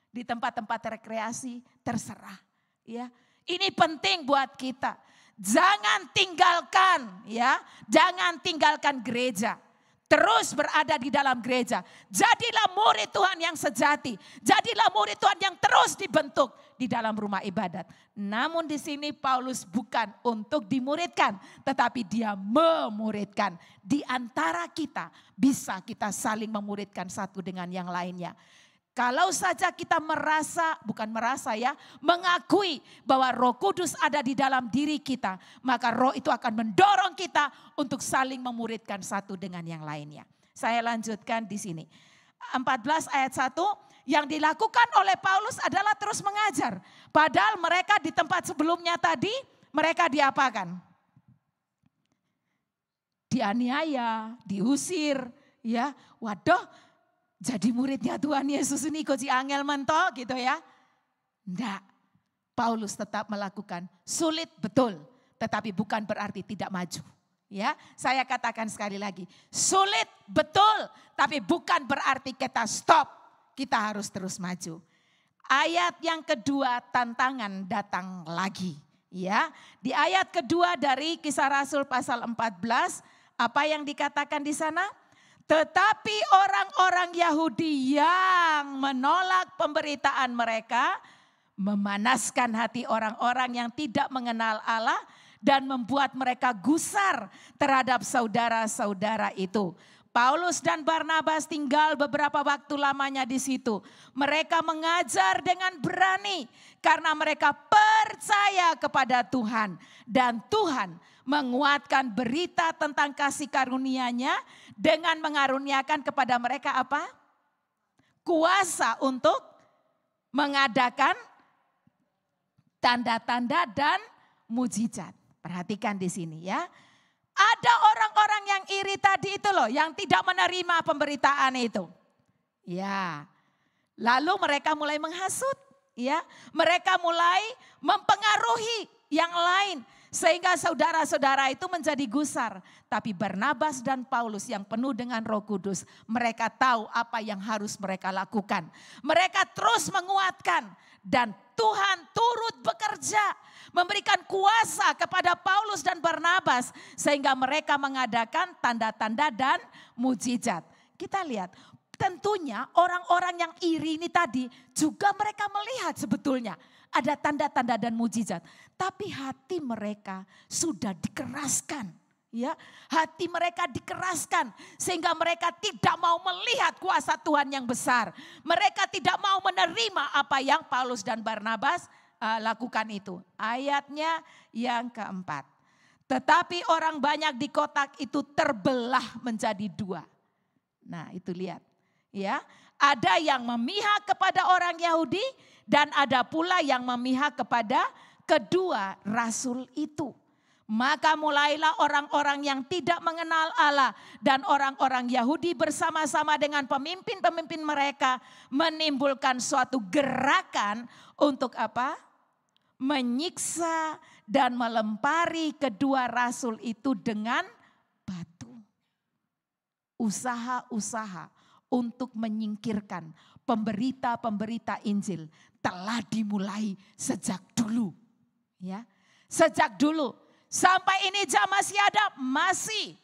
di tempat-tempat rekreasi, terserah. Ya, ini penting buat kita. Jangan tinggalkan, ya, jangan tinggalkan gereja. Terus berada di dalam gereja. Jadilah murid Tuhan yang sejati. Jadilah murid Tuhan yang terus dibentuk di dalam rumah ibadat. Namun di sini Paulus bukan untuk dimuridkan, tetapi dia memuridkan. Di antara kita bisa kita saling memuridkan satu dengan yang lainnya. Kalau saja kita mengakui bahwa Roh Kudus ada di dalam diri kita, maka Roh itu akan mendorong kita untuk saling memuridkan satu dengan yang lainnya. Saya lanjutkan di sini. 14 ayat 1, yang dilakukan oleh Paulus adalah terus mengajar. Padahal mereka di tempat sebelumnya tadi, mereka diapakan? Dianiaya, diusir, ya. Waduh, jadi muridnya Tuhan Yesus ini kok si angel mentok gitu ya. Enggak, Paulus tetap melakukan. Sulit betul, tetapi bukan berarti tidak maju. Ya, saya katakan sekali lagi, sulit betul, tapi bukan berarti kita stop. Kita harus terus maju. Ayat yang kedua, tantangan datang lagi. Ya, di ayat kedua dari Kisah Rasul pasal 14, apa yang dikatakan di sana? Tetapi orang-orang Yahudi yang menolak pemberitaan mereka memanaskan hati orang-orang yang tidak mengenal Allah dan membuat mereka gusar terhadap saudara-saudara itu. Paulus dan Barnabas tinggal beberapa waktu lamanya di situ. Mereka mengajar dengan berani karena mereka percaya kepada Tuhan. Dan Tuhan menguatkan berita tentang kasih karunia-Nya dengan mengaruniakan kepada mereka apa? Kuasa untuk mengadakan tanda-tanda dan mujizat. Perhatikan di sini ya. Ada orang-orang yang iri tadi itu loh, yang tidak menerima pemberitaan itu. Ya. Lalu mereka mulai menghasut, ya. Mereka mulai mempengaruhi yang lain Sehingga saudara-saudara itu menjadi gusar. Tapi Barnabas dan Paulus yang penuh dengan Roh Kudus, mereka tahu apa yang harus mereka lakukan. Mereka terus menguatkan dan Tuhan turut bekerja, memberikan kuasa kepada Paulus dan Barnabas sehingga mereka mengadakan tanda-tanda dan mujizat. Kita lihat, tentunya orang-orang yang iri ini tadi juga mereka melihat sebetulnya ada tanda-tanda dan mujizat. Tapi hati mereka sudah dikeraskan. Ya, hati mereka dikeraskan sehingga mereka tidak mau melihat kuasa Tuhan yang besar. Mereka tidak mau menerima apa yang Paulus dan Barnabas lakukan itu. Ayatnya yang keempat. Tetapi orang banyak di kota itu terbelah menjadi dua. Nah, itu lihat. Ya, ada yang memihak kepada orang Yahudi dan ada pula yang memihak kepada kedua rasul itu. Maka mulailah orang-orang yang tidak mengenal Allah dan orang-orang Yahudi bersama-sama dengan pemimpin-pemimpin mereka menimbulkan suatu gerakan untuk apa? Menyiksa dan melempari kedua rasul itu dengan batu. Usaha-usaha untuk menyingkirkan pemberita-pemberita Injil telah dimulai sejak dulu. Ya, sejak dulu. Sampai ini masih ada, masih.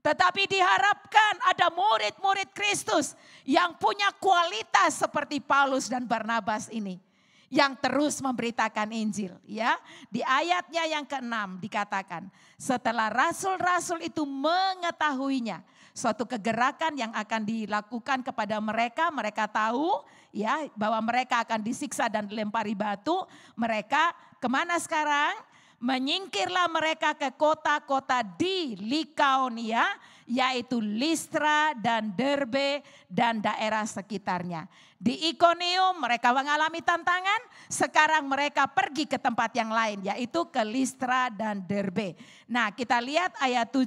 Tetapi diharapkan ada murid-murid Kristus yang punya kualitas seperti Paulus dan Barnabas ini. Yang terus memberitakan Injil. Ya, di ayatnya yang ke-6 dikatakan, setelah rasul-rasul itu mengetahuinya, suatu kegerakan yang akan dilakukan kepada mereka, mereka tahu ya bahwa mereka akan disiksa dan dilempari batu. Mereka kemana sekarang? Menyingkirlah mereka ke kota-kota di Likaonia, yaitu Listra dan Derbe dan daerah sekitarnya. Di Ikonium mereka mengalami tantangan, sekarang mereka pergi ke tempat yang lain, yaitu ke Listra dan Derbe. Nah, kita lihat ayat 7,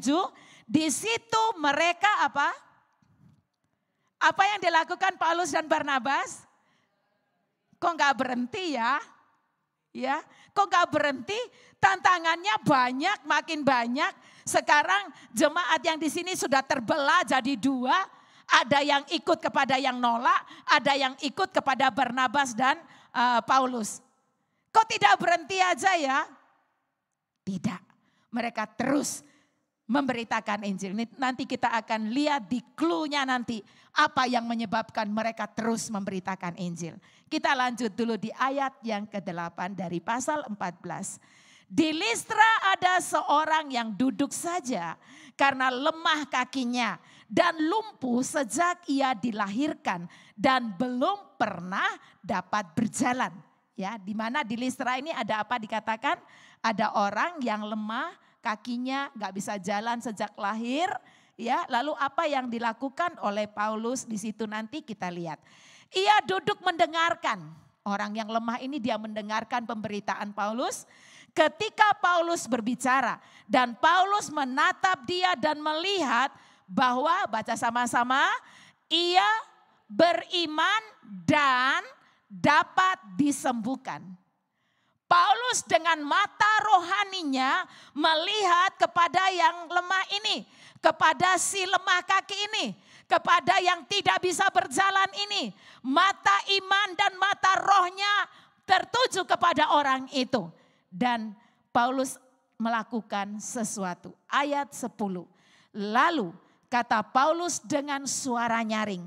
di situ mereka apa? Apa yang dilakukan Paulus dan Barnabas? Kok gak berhenti ya? Ya, kok gak berhenti? Tantangannya banyak, makin banyak. Sekarang jemaat yang di sini sudah terbelah jadi dua. Ada yang ikut kepada yang nolak, ada yang ikut kepada Barnabas dan Paulus. Kok tidak berhenti aja ya? Tidak, mereka terus memberitakan Injil. Nanti kita akan lihat di clue-nya nanti apa yang menyebabkan mereka terus memberitakan Injil. Kita lanjut dulu di ayat yang ke-8 dari pasal 14. Di Listra ada seorang yang duduk saja karena lemah kakinya dan lumpuh sejak ia dilahirkan dan belum pernah dapat berjalan. Ya, di mana di Listra ini ada apa dikatakan? Ada orang yang lemah kakinya, nggak bisa jalan sejak lahir. Ya, lalu apa yang dilakukan oleh Paulus di situ nanti kita lihat. Ia duduk mendengarkan. Orang yang lemah ini dia mendengarkan pemberitaan Paulus. Ketika Paulus berbicara dan Paulus menatap dia dan melihat bahwa, baca sama-sama, ia beriman dan dapat disembuhkan. Paulus dengan mata rohaninya melihat kepada yang lemah ini, kepada si lemah kaki ini, kepada yang tidak bisa berjalan ini. Mata iman dan mata rohnya tertuju kepada orang itu. Dan Paulus melakukan sesuatu. Ayat 10. Lalu kata Paulus dengan suara nyaring,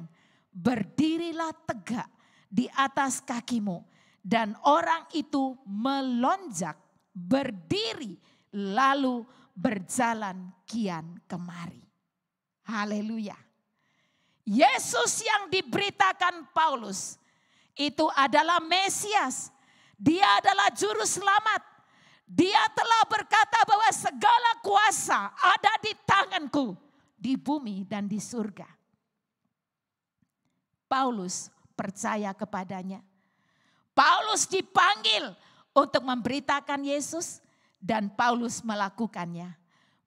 berdirilah tegak di atas kakimu. Dan orang itu melonjak, berdiri, lalu berjalan kian kemari. Haleluya. Yesus yang diberitakan Paulus itu adalah Mesias. Dia adalah juru selamat. Dia telah berkata bahwa segala kuasa ada di tanganku di bumi dan di surga. Paulus percaya kepadanya. Paulus dipanggil untuk memberitakan Yesus dan Paulus melakukannya.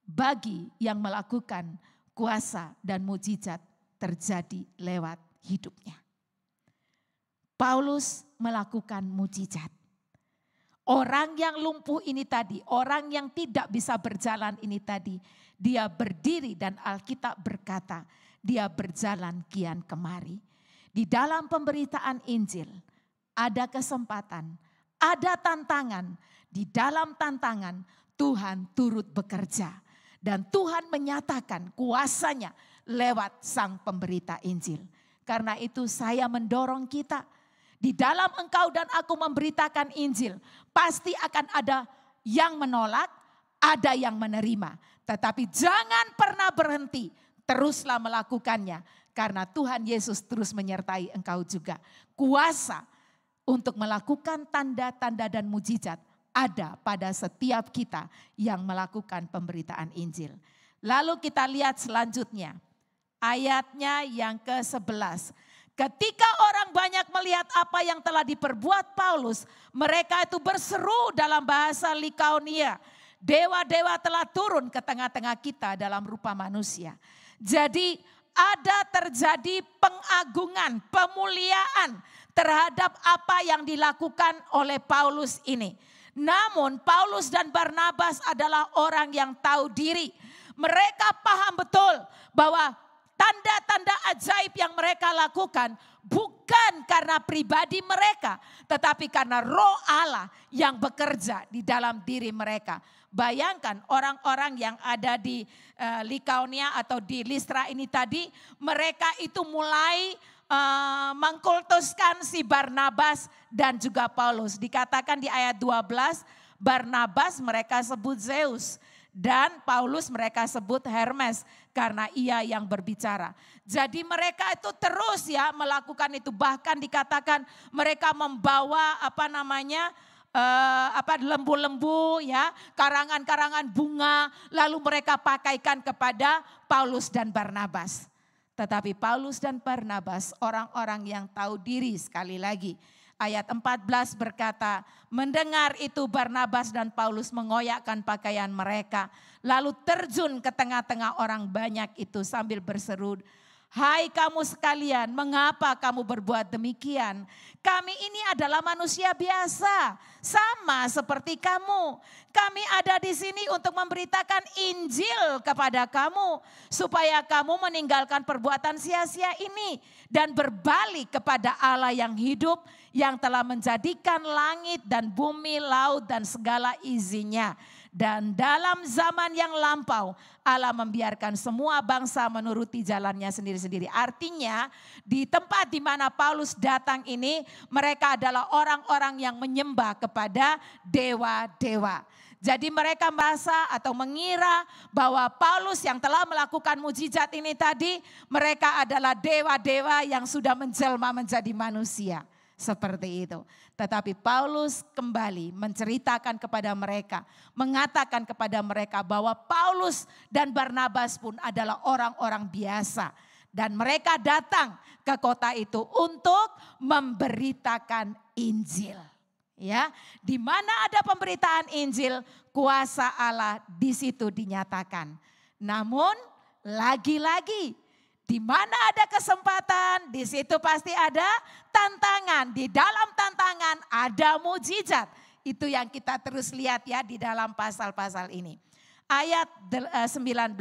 Bagi yang melakukan kuasa dan mujizat terjadi lewat hidupnya. Paulus melakukan mujizat. Orang yang lumpuh ini tadi, orang yang tidak bisa berjalan ini tadi, dia berdiri dan Alkitab berkata, dia berjalan kian kemari. Di dalam pemberitaan Injil ada kesempatan, ada tantangan. Di dalam tantangan Tuhan turut bekerja. Dan Tuhan menyatakan kuasanya lewat sang pemberita Injil. Karena itu saya mendorong kita, di dalam engkau dan aku memberitakan Injil, pasti akan ada yang menolak, ada yang menerima. Tetapi jangan pernah berhenti, teruslah melakukannya. Karena Tuhan Yesus terus menyertai engkau juga. Kuasa untuk melakukan tanda-tanda dan mujizat ada pada setiap kita yang melakukan pemberitaan Injil. Lalu kita lihat selanjutnya, ayatnya yang ke-11. Ketika orang banyak melihat apa yang telah diperbuat Paulus, mereka itu berseru dalam bahasa Likaonia. Dewa-dewa telah turun ke tengah-tengah kita dalam rupa manusia. Jadi ada terjadi pengagungan, pemuliaan terhadap apa yang dilakukan oleh Paulus ini. Namun Paulus dan Barnabas adalah orang yang tahu diri. Mereka paham betul bahwa tanda-tanda ajaib yang mereka lakukan bukan karena pribadi mereka, tetapi karena Roh Allah yang bekerja di dalam diri mereka. Bayangkan orang-orang yang ada di Likaonia atau di Listra ini tadi, mereka itu mulai mengkultuskan si Barnabas dan juga Paulus. Dikatakan di ayat 12, Barnabas mereka sebut Zeus. Dan Paulus mereka sebut Hermes karena ia yang berbicara. Jadi mereka itu terus ya melakukan itu. Bahkan dikatakan mereka membawa lembu-lembu ya, karangan-karangan bunga. Lalu mereka pakaikan kepada Paulus dan Barnabas. Tetapi Paulus dan Barnabas orang-orang yang tahu diri sekali lagi. Ayat 14 berkata, mendengar itu Barnabas dan Paulus mengoyakkan pakaian mereka. Lalu terjun ke tengah-tengah orang banyak itu sambil berseru, hai kamu sekalian, mengapa kamu berbuat demikian? Kami ini adalah manusia biasa, sama seperti kamu. Kami ada di sini untuk memberitakan Injil kepada kamu, supaya kamu meninggalkan perbuatan sia-sia ini dan berbalik kepada Allah yang hidup, yang telah menjadikan langit dan bumi, laut dan segala isinya. Dan dalam zaman yang lampau Allah membiarkan semua bangsa menuruti jalannya sendiri-sendiri. Artinya di tempat di mana Paulus datang ini, mereka adalah orang-orang yang menyembah kepada dewa-dewa. Jadi mereka merasa atau mengira bahwa Paulus yang telah melakukan mujizat ini tadi, mereka adalah dewa-dewa yang sudah menjelma menjadi manusia. Seperti itu. Tetapi Paulus kembali menceritakan kepada mereka, mengatakan kepada mereka bahwa Paulus dan Barnabas pun adalah orang-orang biasa. Dan mereka datang ke kota itu untuk memberitakan Injil. Ya, di mana ada pemberitaan Injil, kuasa Allah di situ dinyatakan. Namun lagi-lagi, di mana ada kesempatan, di situ pasti ada tantangan. Di dalam tantangan ada mujizat. Itu yang kita terus lihat ya di dalam pasal-pasal ini. Ayat 19.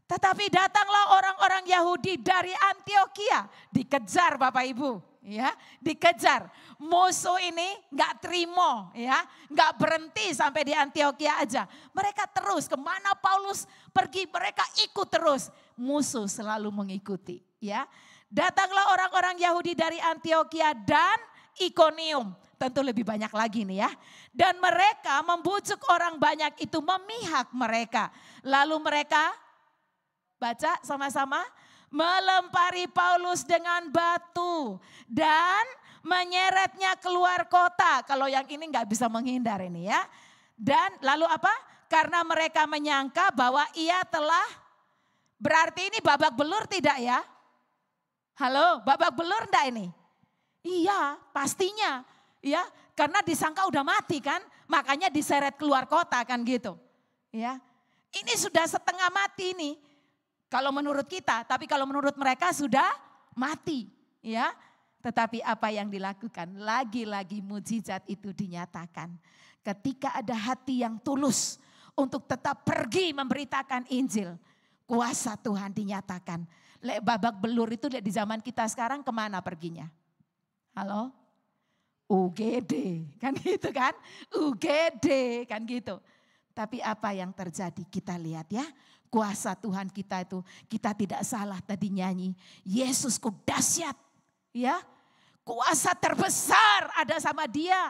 Tetapi datanglah orang-orang Yahudi dari Antiokhia. Dikejar Bapak Ibu. Ya, dikejar. Musuh ini gak terima ya. Gak berhenti sampai di Antiokhia aja. Mereka terus kemana Paulus pergi mereka ikut terus. Musuh selalu mengikuti ya. Datanglah orang-orang Yahudi dari Antiokhia dan Ikonium. Tentu lebih banyak lagi nih ya. Dan mereka membujuk orang banyak itu memihak mereka. Lalu mereka baca sama-sama. Melempari Paulus dengan batu dan menyeretnya keluar kota. Kalau yang ini nggak bisa menghindar ini ya. Dan lalu apa? Karena mereka menyangka bahwa ia telah, berarti ini babak belur tidak ya? Halo, babak belur enggak ini? Iya, pastinya. Ya, karena disangka udah mati kan, makanya diseret keluar kota kan gitu. Ya, ini sudah setengah mati nih. Kalau menurut kita, tapi kalau menurut mereka sudah mati, ya. Tetapi apa yang dilakukan? Lagi-lagi mujizat itu dinyatakan. Ketika ada hati yang tulus untuk tetap pergi memberitakan Injil, kuasa Tuhan dinyatakan. Lek babak belur itu di zaman kita sekarang kemana perginya? Halo? UGD, kan gitu kan? UGD, kan gitu. Tapi apa yang terjadi? Kita lihat ya. Kuasa Tuhan kita itu, kita tidak salah tadi nyanyi. Yesusku dahsyat. Ya, kuasa terbesar ada sama dia.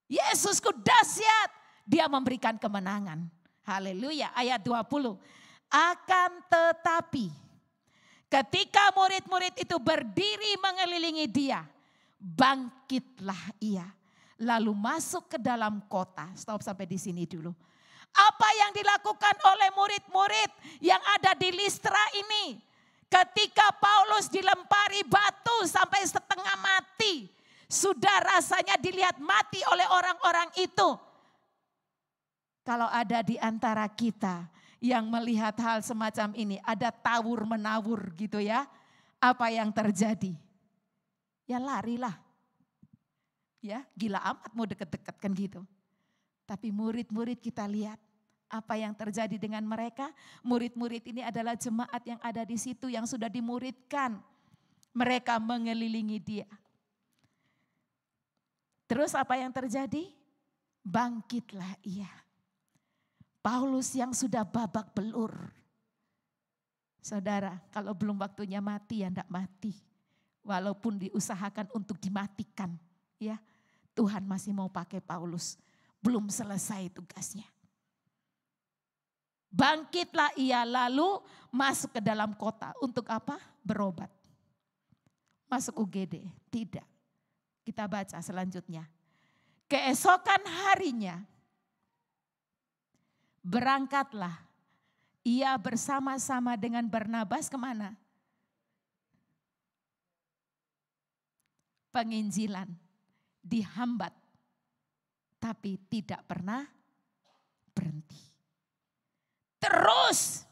Yesusku dahsyat. Dia memberikan kemenangan. Haleluya. Ayat 20. Akan tetapi ketika murid-murid itu berdiri mengelilingi dia, bangkitlah ia. Lalu masuk ke dalam kota. Stop sampai di sini dulu. Apa yang dilakukan oleh murid-murid yang ada di Listra ini? Ketika Paulus dilempari batu sampai setengah mati. Sudah rasanya dilihat mati oleh orang-orang itu. Kalau ada di antara kita yang melihat hal semacam ini. Ada tawur-menawur gitu ya. Apa yang terjadi? Ya larilah. Ya gila amat mau deket-deket kan gitu. Tapi murid-murid kita lihat. Apa yang terjadi dengan mereka? Murid-murid ini adalah jemaat yang ada di situ yang sudah dimuridkan. Mereka mengelilingi dia. Terus apa yang terjadi? Bangkitlah ia. Paulus yang sudah babak belur. Saudara, kalau belum waktunya mati ya enggak mati. Walaupun diusahakan untuk dimatikan. Ya, Tuhan masih mau pakai Paulus. Belum selesai tugasnya. Bangkitlah ia lalu masuk ke dalam kota. Untuk apa? Berobat. Masuk UGD? Tidak. Kita baca selanjutnya. Keesokan harinya berangkatlah ia bersama-sama dengan Barnabas kemana? Penginjilan. Dihambat. Tapi tidak pernah berhenti. Terus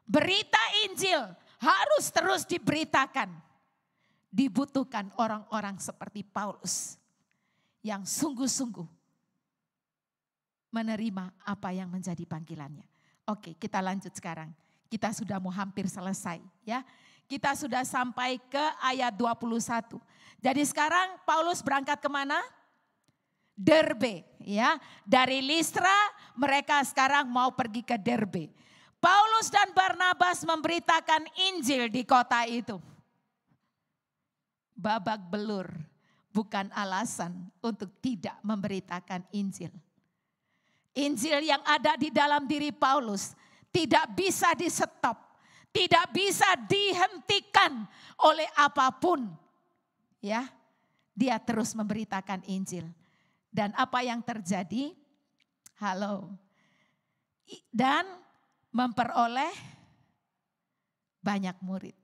berita Injil harus terus diberitakan. Dibutuhkan orang-orang seperti Paulus yang sungguh-sungguh menerima apa yang menjadi panggilannya. Oke, kita lanjut sekarang. Kita sudah mau hampir selesai ya. Kita sudah sampai ke ayat 21. Jadi sekarang Paulus berangkat kemana? Derbe ya. Dari Listra mereka sekarang mau pergi ke Derbe. Paulus dan Barnabas memberitakan Injil di kota itu. Babak belur bukan alasan untuk tidak memberitakan Injil. Injil yang ada di dalam diri Paulus tidak bisa di stop, tidak bisa dihentikan oleh apapun. Ya, dia terus memberitakan Injil. Dan apa yang terjadi? Halo. Dan memperoleh banyak murid.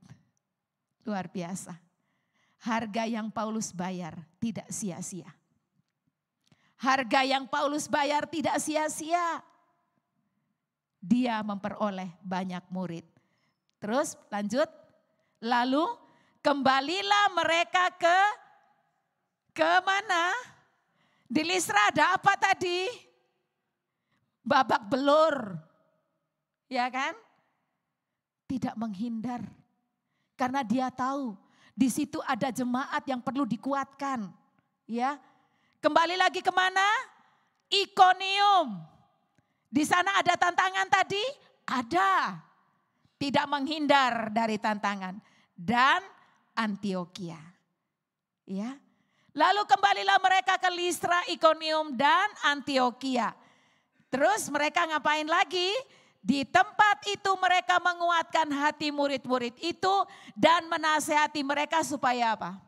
Luar biasa. Harga yang Paulus bayar tidak sia-sia. Harga yang Paulus bayar tidak sia-sia. Dia memperoleh banyak murid. Terus lanjut. Lalu kembalilah mereka ke mana? Di Listra ada apa tadi? Babak belur. Ya kan? Tidak menghindar. Karena dia tahu di situ ada jemaat yang perlu dikuatkan. Ya. Kembali lagi kemana? Ikonium. Di sana ada tantangan tadi? Ada. Tidak menghindar dari tantangan. Dan Antioquia. Ya. Lalu kembalilah mereka ke Listra, Ikonium, dan Antioquia. Terus mereka ngapain lagi? Di tempat itu mereka menguatkan hati murid-murid itu dan menasehati mereka supaya apa?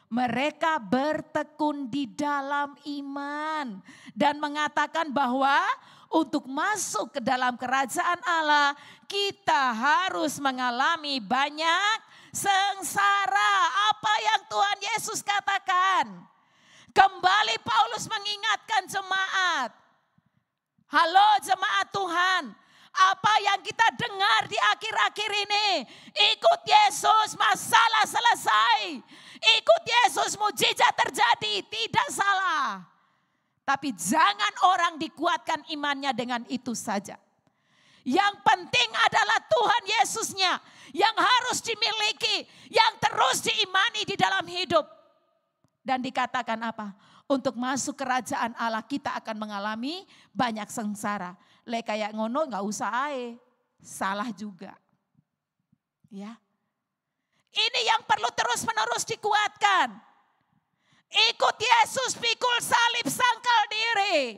Mereka bertekun di dalam iman dan mengatakan bahwa untuk masuk ke dalam kerajaan Allah kita harus mengalami banyak sengsara. Apa yang Tuhan Yesus katakan? Kembali Paulus mengingatkan jemaat. Halo jemaat Tuhan. Apa yang kita dengar di akhir-akhir ini, ikut Yesus masalah selesai. Ikut Yesus mujizat terjadi, tidak salah. Tapi jangan orang dikuatkan imannya dengan itu saja. Yang penting adalah Tuhan Yesusnya yang harus dimiliki, yang terus diimani di dalam hidup. Dan dikatakan apa? Untuk masuk kerajaan Allah kita akan mengalami banyak sengsara. Le kayak ngono gak usah ae. Salah juga. Ya. Ini yang perlu terus menerus dikuatkan. Ikut Yesus pikul salib sangkal diri.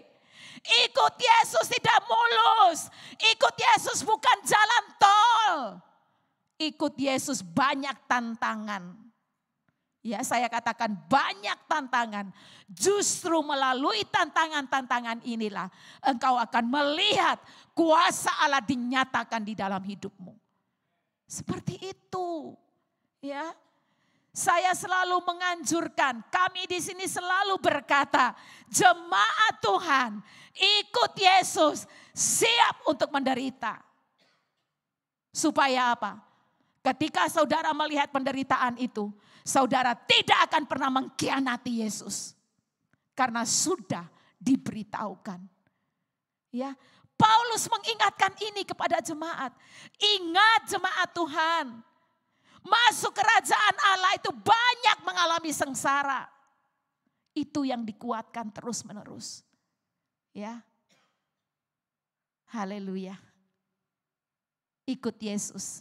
Ikut Yesus tidak mulus. Ikut Yesus bukan jalan tol. Ikut Yesus banyak tantangan. Ya, saya katakan banyak tantangan. Justru melalui tantangan-tantangan inilah engkau akan melihat kuasa Allah dinyatakan di dalam hidupmu. Seperti itu. Ya. Saya selalu menganjurkan, kami di sini selalu berkata, jemaat Tuhan, ikut Yesus, siap untuk menderita. Supaya apa? Ketika saudara melihat penderitaan itu, saudara tidak akan pernah mengkhianati Yesus. Karena sudah diberitahukan. Ya, Paulus mengingatkan ini kepada jemaat. Ingat jemaat Tuhan. Masuk kerajaan Allah itu banyak mengalami sengsara. Itu yang dikuatkan terus menerus. Ya. Haleluya. Ikut Yesus.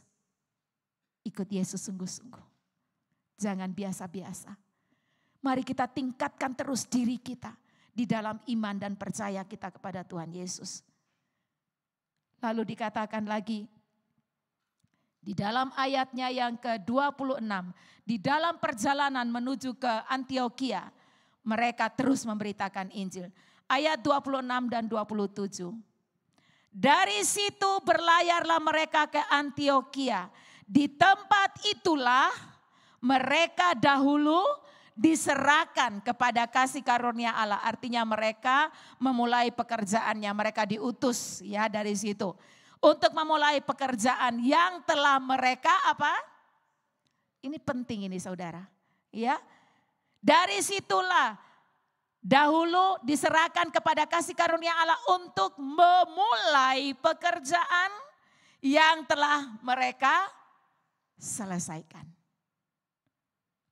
Ikut Yesus sungguh-sungguh. Jangan biasa-biasa. Mari kita tingkatkan terus diri kita di dalam iman dan percaya kita kepada Tuhan Yesus. Lalu dikatakan lagi di dalam ayatnya yang ke-26, di dalam perjalanan menuju ke Antiokhia, mereka terus memberitakan Injil. Ayat 26 dan 27. Dari situ berlayarlah mereka ke Antiokhia. Di tempat itulah mereka dahulu diserahkan kepada kasih karunia Allah. Artinya mereka memulai pekerjaannya, mereka diutus ya dari situ. Untuk memulai pekerjaan yang telah mereka apa? Ini penting ini saudara. Ya. Dari situlah dahulu diserahkan kepada kasih karunia Allah untuk memulai pekerjaan yang telah mereka selesaikan.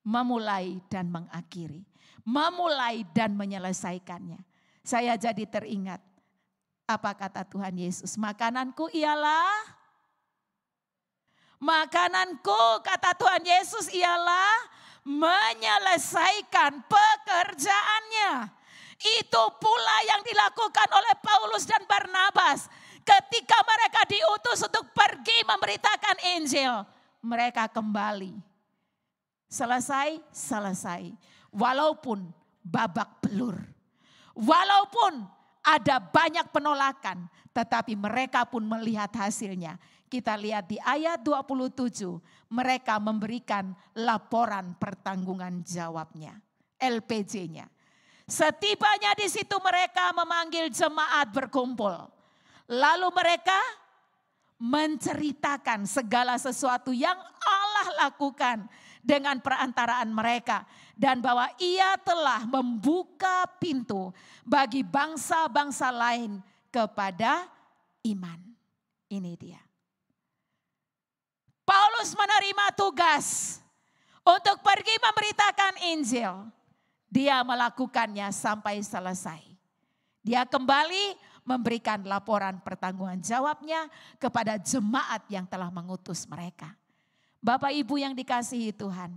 Memulai dan mengakhiri. Memulai dan menyelesaikannya. Saya jadi teringat. Apa kata Tuhan Yesus? Makananku kata Tuhan Yesus ialah menyelesaikan pekerjaannya. Itu pula yang dilakukan oleh Paulus dan Barnabas. Ketika mereka diutus untuk pergi memberitakan Injil. Mereka kembali. Selesai. Walaupun babak belur. Walaupun ada banyak penolakan, tetapi mereka pun melihat hasilnya. Kita lihat di ayat 27, mereka memberikan laporan pertanggungan jawabnya, LPJ-nya. Setibanya di situ mereka memanggil jemaat berkumpul. Lalu mereka menceritakan segala sesuatu yang Allah lakukan dengan perantaraan mereka. Dan bahwa ia telah membuka pintu bagi bangsa-bangsa lain kepada iman. Ini dia. Paulus menerima tugas untuk pergi memberitakan Injil. Dia melakukannya sampai selesai. Dia kembali memberikan laporan pertanggungan jawabnya kepada jemaat yang telah mengutus mereka. Bapak Ibu yang dikasihi Tuhan.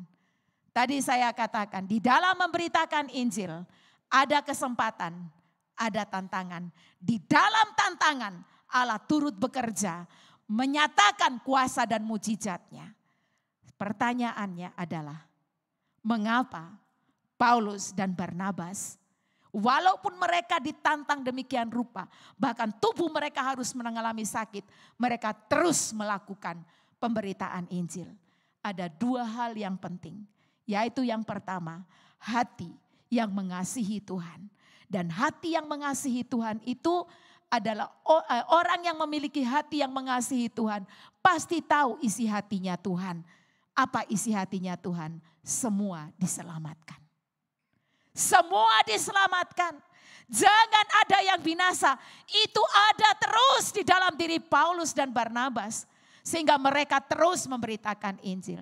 Tadi saya katakan di dalam memberitakan Injil ada kesempatan, ada tantangan. Di dalam tantangan Allah turut bekerja menyatakan kuasa dan mujizatnya. Pertanyaannya adalah mengapa Paulus dan Barnabas walaupun mereka ditantang demikian rupa, bahkan tubuh mereka harus mengalami sakit, mereka terus melakukan pemberitaan Injil. Ada dua hal yang penting. Yaitu yang pertama, hati yang mengasihi Tuhan. Dan hati yang mengasihi Tuhan itu adalah orang yang memiliki hati yang mengasihi Tuhan. Pasti tahu isi hatinya Tuhan. Apa isi hatinya Tuhan? Semua diselamatkan. Semua diselamatkan. Jangan ada yang binasa. Itu ada terus di dalam diri Paulus dan Barnabas. Sehingga mereka terus memberitakan Injil.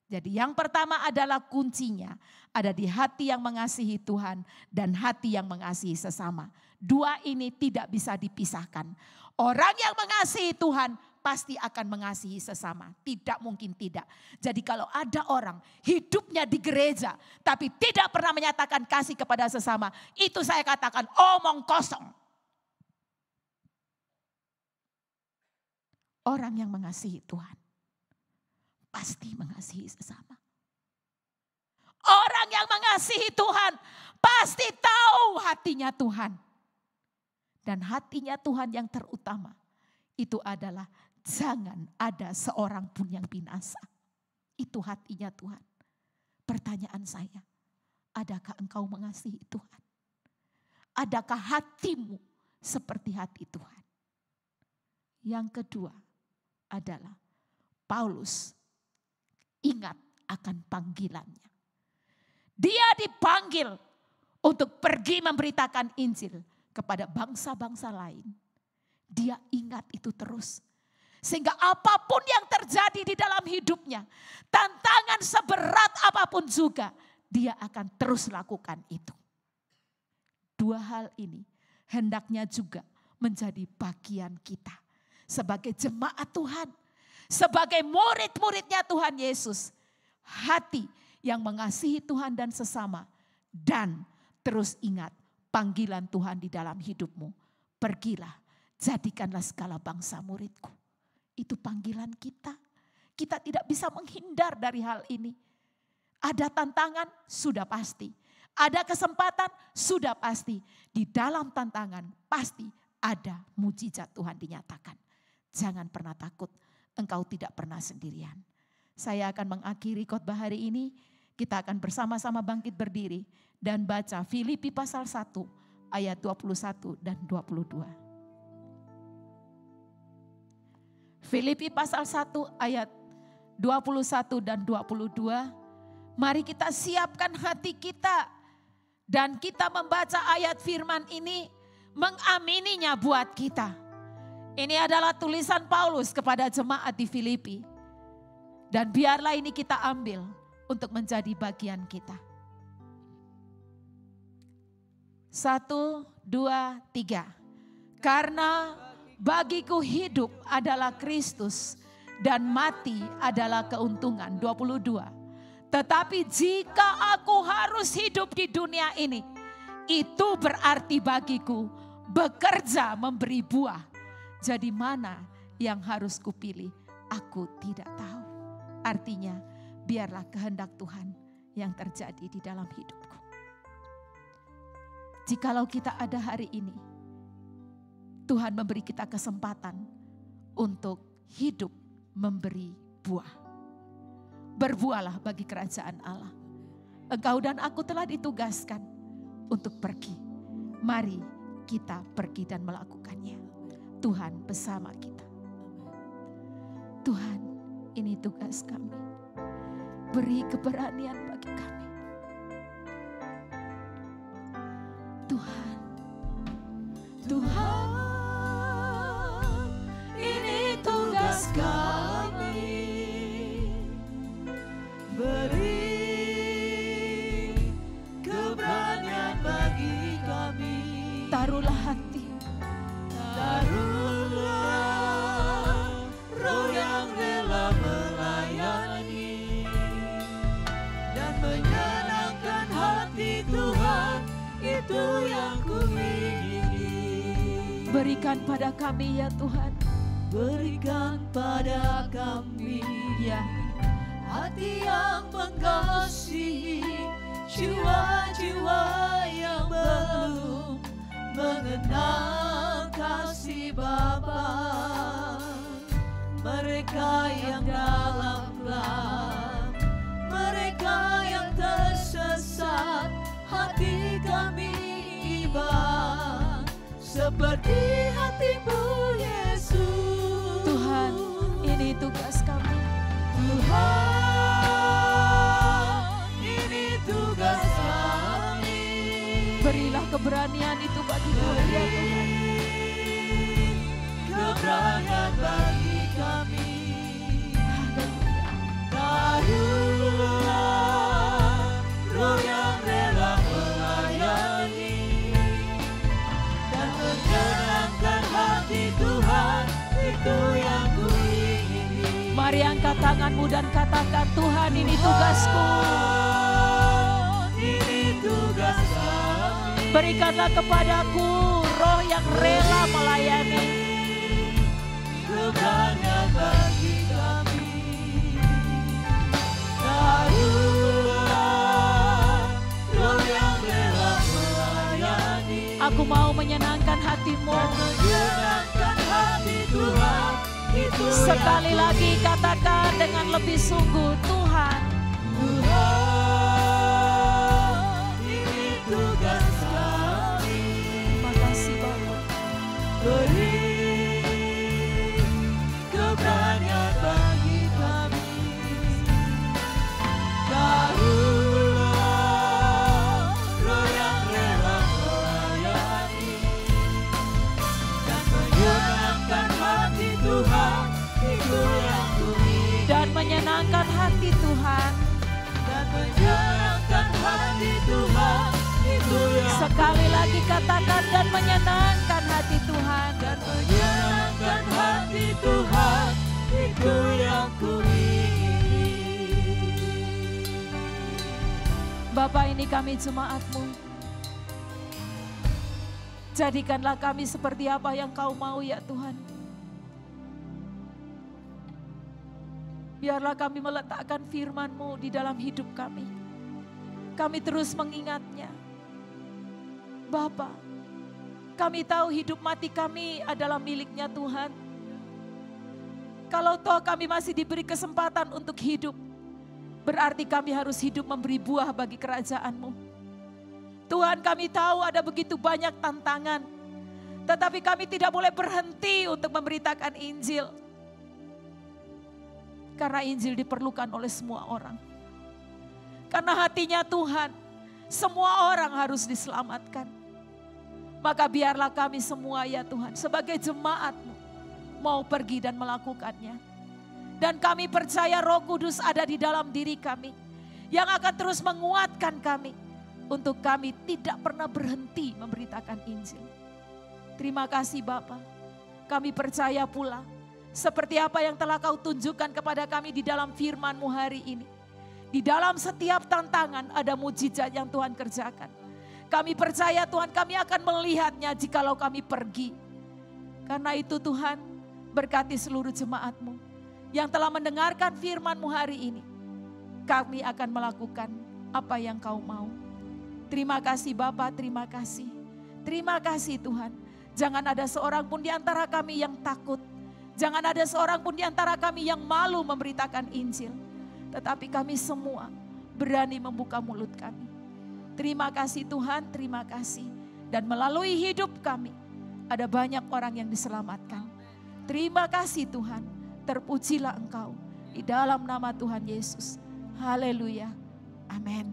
Jadi yang pertama adalah kuncinya. Ada di hati yang mengasihi Tuhan dan hati yang mengasihi sesama. Dua ini tidak bisa dipisahkan. Orang yang mengasihi Tuhan pasti akan mengasihi sesama. Tidak mungkin tidak. Jadi kalau ada orang hidupnya di gereja tapi tidak pernah menyatakan kasih kepada sesama. Itu saya katakan omong kosong. Orang yang mengasihi Tuhan pasti mengasihi sesama. Orang yang mengasihi Tuhan pasti tahu hatinya Tuhan. Dan hatinya Tuhan yang terutama itu adalah jangan ada seorang pun yang binasa. Itu hatinya Tuhan. Pertanyaan saya, adakah engkau mengasihi Tuhan? Adakah hatimu seperti hati Tuhan? Yang kedua adalah Paulus ingat akan panggilannya. Dia dipanggil untuk pergi memberitakan Injil kepada bangsa-bangsa lain. Dia ingat itu terus. Sehingga apapun yang terjadi di dalam hidupnya, tantangan seberat apapun juga, dia akan terus lakukan itu. Dua hal ini hendaknya juga menjadi bagian kita. Sebagai jemaat Tuhan, sebagai murid-muridnya Tuhan Yesus. Hati yang mengasihi Tuhan dan sesama. Dan terus ingat panggilan Tuhan di dalam hidupmu. Pergilah, jadikanlah segala bangsa muridku. Itu panggilan kita. Kita tidak bisa menghindar dari hal ini. Ada tantangan, sudah pasti. Ada kesempatan, sudah pasti. Di dalam tantangan, pasti ada mujizat Tuhan dinyatakan. Jangan pernah takut, engkau tidak pernah sendirian. Saya akan mengakhiri khotbah hari ini. Kita akan bersama-sama bangkit berdiri dan baca Filipi pasal 1 ayat 21 dan 22. Filipi pasal 1 ayat 21 dan 22. Mari kita siapkan hati kita dan kita membaca ayat firman ini, mengamininya buat kita. Ini adalah tulisan Paulus kepada jemaat di Filipi. Dan biarlah ini kita ambil untuk menjadi bagian kita. 1, 2, 3. Karena bagiku hidup adalah Kristus dan mati adalah keuntungan. 22. Tetapi jika aku harus hidup di dunia ini, itu berarti bagiku bekerja memberi buah. Jadi mana yang harus kupilih? Aku tidak tahu. Artinya biarlah kehendak Tuhan yang terjadi di dalam hidupku. Jikalau kita ada hari ini, Tuhan memberi kita kesempatan untuk hidup memberi buah. Berbuahlah bagi kerajaan Allah. Engkau dan aku telah ditugaskan untuk pergi. Mari kita pergi dan melakukannya. Tuhan bersama kita. Tuhan, ini tugas kami. Beri keberanian bagi kami. Tuhan, Tuhan, ini tugas kami. Beri keberanian bagi kami. taruhlah hati. Taruhlah roh yang rela melayani dan menyenangkan hati Tuhan, itu yang kuingini. Berikan pada kami ya Tuhan. Berikan pada kami Ya, hati yang mengasihi jiwa-jiwa yang belum mengenal kasih Bapa. Mereka yang dalam gelap, mereka yang tersesat, hati kami iba seperti hatimu Yesus. Tuhan, ini tugas kami. Tuhan, ini tugas kami. Berilah keberanian itu bagi kami ya Tuhan. Keberanian bagi kami. Karunialah Roh yang rela melayani dan menyenangkan hati Tuhan, itu yang ku ingini. Mari angkat tanganmu dan katakan, Tuhan ini tugasku. Ini tugas kami. Berikanlah kepadaku roh yang rela melayani. Keberanian bagi kami. Karunialah Roh yang rela melayani. Aku mau menyenangkan hatimu. Menyenangkan hati Tuhan, itu Sekali lagi katakan dengan lebih sungguh, Tuhan. Tuhan, ini tugas kami. Terima kasih Bapa. Beri keberanian bagi kami. Karunialah Roh yang rela melayani dan menyenangkan hati Tuhan, itu yang ku ingini. Dan menyenangkan hati Tuhan. Dan menyenangkan hati Tuhan, itu yang Sekali lagi katakan, dan menyenangkan hati Tuhan. dan menyenangkan hati Tuhan, itu yang ku ingini. Bapa, ini kami jemaat-Mu. Jadikanlah kami seperti apa yang Kau mau ya Tuhan. Biarlah kami meletakkan firman-Mu di dalam hidup kami. Kami terus mengingatnya. Bapa, kami tahu hidup mati kami adalah miliknya Tuhan. Kalau toh kami masih diberi kesempatan untuk hidup, berarti kami harus hidup memberi buah bagi kerajaan-Mu. Tuhan, kami tahu ada begitu banyak tantangan, tetapi kami tidak boleh berhenti untuk memberitakan Injil. Karena Injil diperlukan oleh semua orang. Karena hatinya Tuhan, semua orang harus diselamatkan. Maka biarlah kami semua ya Tuhan, sebagai jemaat-Mu, mau pergi dan melakukannya. Dan kami percaya Roh Kudus ada di dalam diri kami, yang akan terus menguatkan kami, untuk kami tidak pernah berhenti memberitakan Injil. Terima kasih Bapa. Kami percaya pula, seperti apa yang telah Kau tunjukkan kepada kami di dalam firman-Mu hari ini. Di dalam setiap tantangan ada mujizat yang Tuhan kerjakan. Kami percaya Tuhan, kami akan melihatnya jikalau kami pergi. Karena itu Tuhan, berkati seluruh jemaat-Mu yang telah mendengarkan firman-Mu hari ini. Kami akan melakukan apa yang Kau mau. Terima kasih Bapa, terima kasih. Terima kasih Tuhan. Jangan ada seorang pun di antara kami yang takut. Jangan ada seorang pun di antara kami yang malu memberitakan Injil. Tetapi kami semua berani membuka mulut kami. Terima kasih Tuhan, terima kasih. Dan melalui hidup kami, ada banyak orang yang diselamatkan. Terima kasih Tuhan, terpujilah Engkau. Di dalam nama Tuhan Yesus. Haleluya. Amin.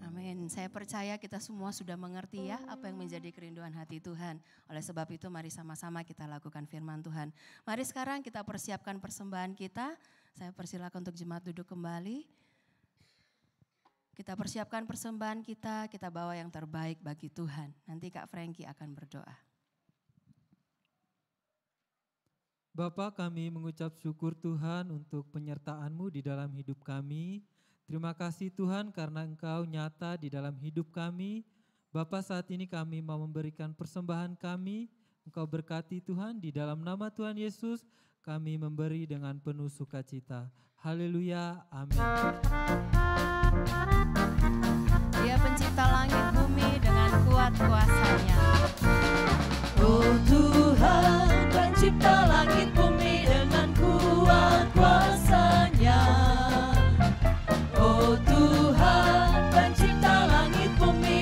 Amin. Saya percaya kita semua sudah mengerti ya apa yang menjadi kerinduan hati Tuhan. Oleh sebab itu mari sama-sama kita lakukan firman Tuhan. Mari sekarang kita persiapkan persembahan kita. Saya persilakan untuk jemaat duduk kembali. Kita persiapkan persembahan kita bawa yang terbaik bagi Tuhan. Nanti Kak Frankie akan berdoa. Bapa, kami mengucap syukur Tuhan untuk penyertaan-Mu di dalam hidup kami. Terima kasih Tuhan karena Engkau nyata di dalam hidup kami. Bapa, saat ini kami mau memberikan persembahan kami. Engkau berkati Tuhan, di dalam nama Tuhan Yesus kami memberi dengan penuh sukacita. Haleluya, amin. Dia pencipta langit bumi dengan kuat kuasa-Nya. Oh Tuhan, pencipta langit bumi dengan kuat kuasa-Nya. Oh Tuhan, pencipta langit bumi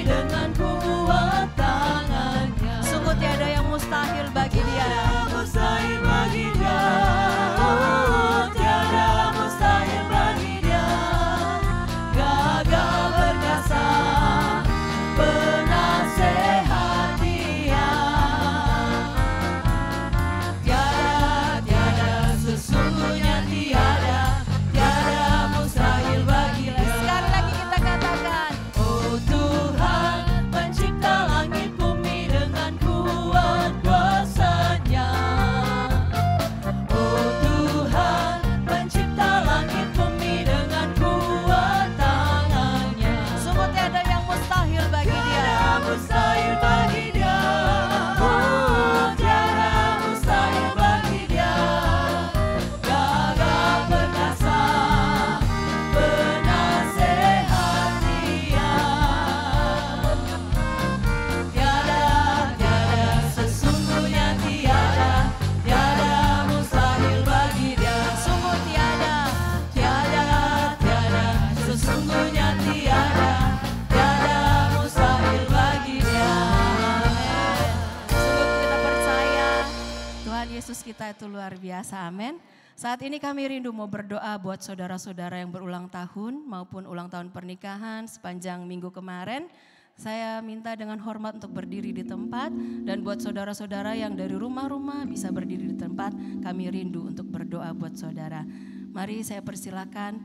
Yesus kita itu luar biasa, amin. Saat ini kami rindu mau berdoa buat saudara-saudara yang berulang tahun maupun ulang tahun pernikahan sepanjang minggu kemarin. Saya minta dengan hormat untuk berdiri di tempat, dan buat saudara-saudara yang dari rumah-rumah bisa berdiri di tempat, kami rindu untuk berdoa buat saudara. Mari saya persilakan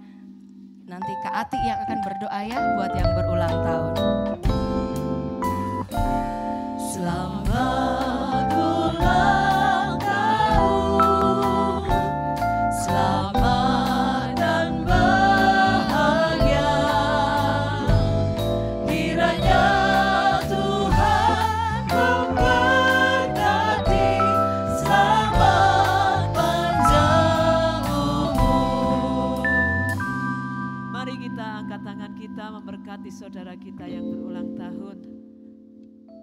nanti Kak Ati yang akan berdoa ya buat yang berulang tahun. Selamat ulang tahun, selamat dan bahagia. Kiranya Tuhan memberkati, selamat panjang umur. Mari kita angkat tangan kita memberkati saudara kita yang berulang tahun.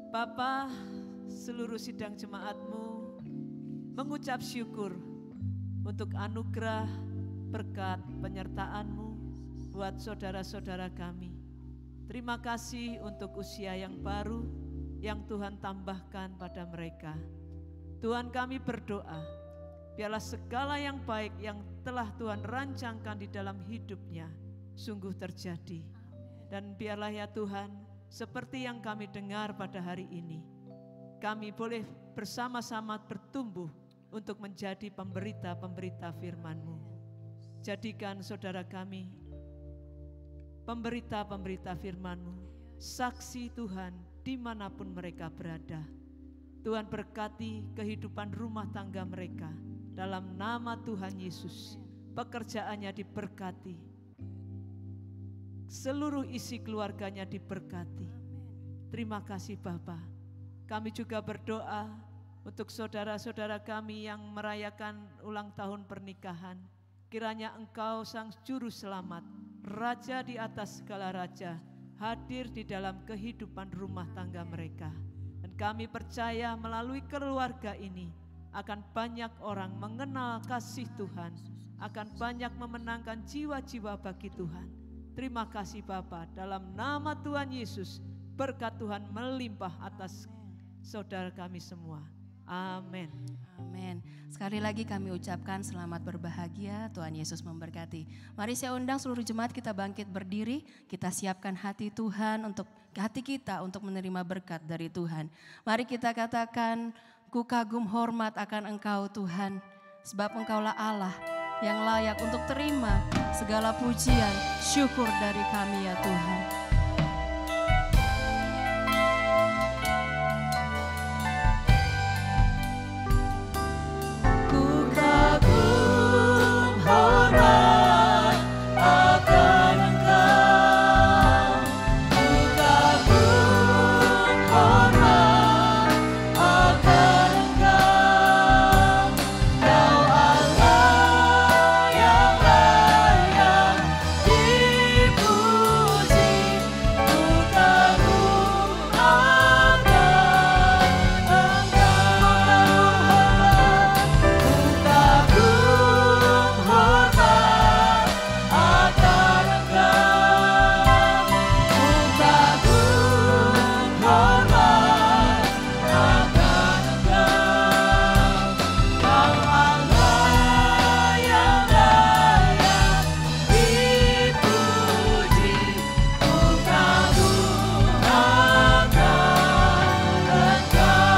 Bapa, seluruh sidang jemaat-Mu mengucap syukur untuk anugerah berkat penyertaan-Mu buat saudara-saudara kami. Terima kasih untuk usia yang baru yang Tuhan tambahkan pada mereka. Tuhan, kami berdoa, biarlah segala yang baik yang telah Tuhan rancangkan di dalam hidupnya sungguh terjadi. Dan biarlah ya Tuhan, seperti yang kami dengar pada hari ini, kami boleh bersama-sama bertumbuh untuk menjadi pemberita-pemberita firman-Mu. Jadikan saudara kami pemberita-pemberita firman-Mu, saksi Tuhan dimanapun mereka berada. Tuhan berkati kehidupan rumah tangga mereka dalam nama Tuhan Yesus. Pekerjaannya diberkati, seluruh isi keluarganya diberkati. Terima kasih Bapa. Kami juga berdoa untuk saudara-saudara kami yang merayakan ulang tahun pernikahan. Kiranya Engkau Sang Juru Selamat, Raja di atas segala raja, hadir di dalam kehidupan rumah tangga mereka. Dan kami percaya melalui keluarga ini akan banyak orang mengenal kasih Tuhan, akan banyak memenangkan jiwa-jiwa bagi Tuhan. Terima kasih Bapa, dalam nama Tuhan Yesus, berkat Tuhan melimpah atas saudara kami semua. Amin. Amin. Sekali lagi kami ucapkan selamat berbahagia, Tuhan Yesus memberkati. Mari saya undang seluruh jemaat kita bangkit berdiri, kita siapkan hati Tuhan untuk hati kita untuk menerima berkat dari Tuhan. Mari kita katakan, ku kagum hormat akan Engkau Tuhan, sebab Engkaulah Allah yang layak untuk terima segala pujian, syukur dari kami ya Tuhan. Ku kagum hormat akan Engkau, ku kagum hormat akan Engkau, Kau Allah yang layak dipuji. Ku kagum akan Engkau, ku kagum hormat akan Engkau, ku kagum hormat akan Engkau, Kau Allah yang layak dipuji. Ku kagum akan Engkau.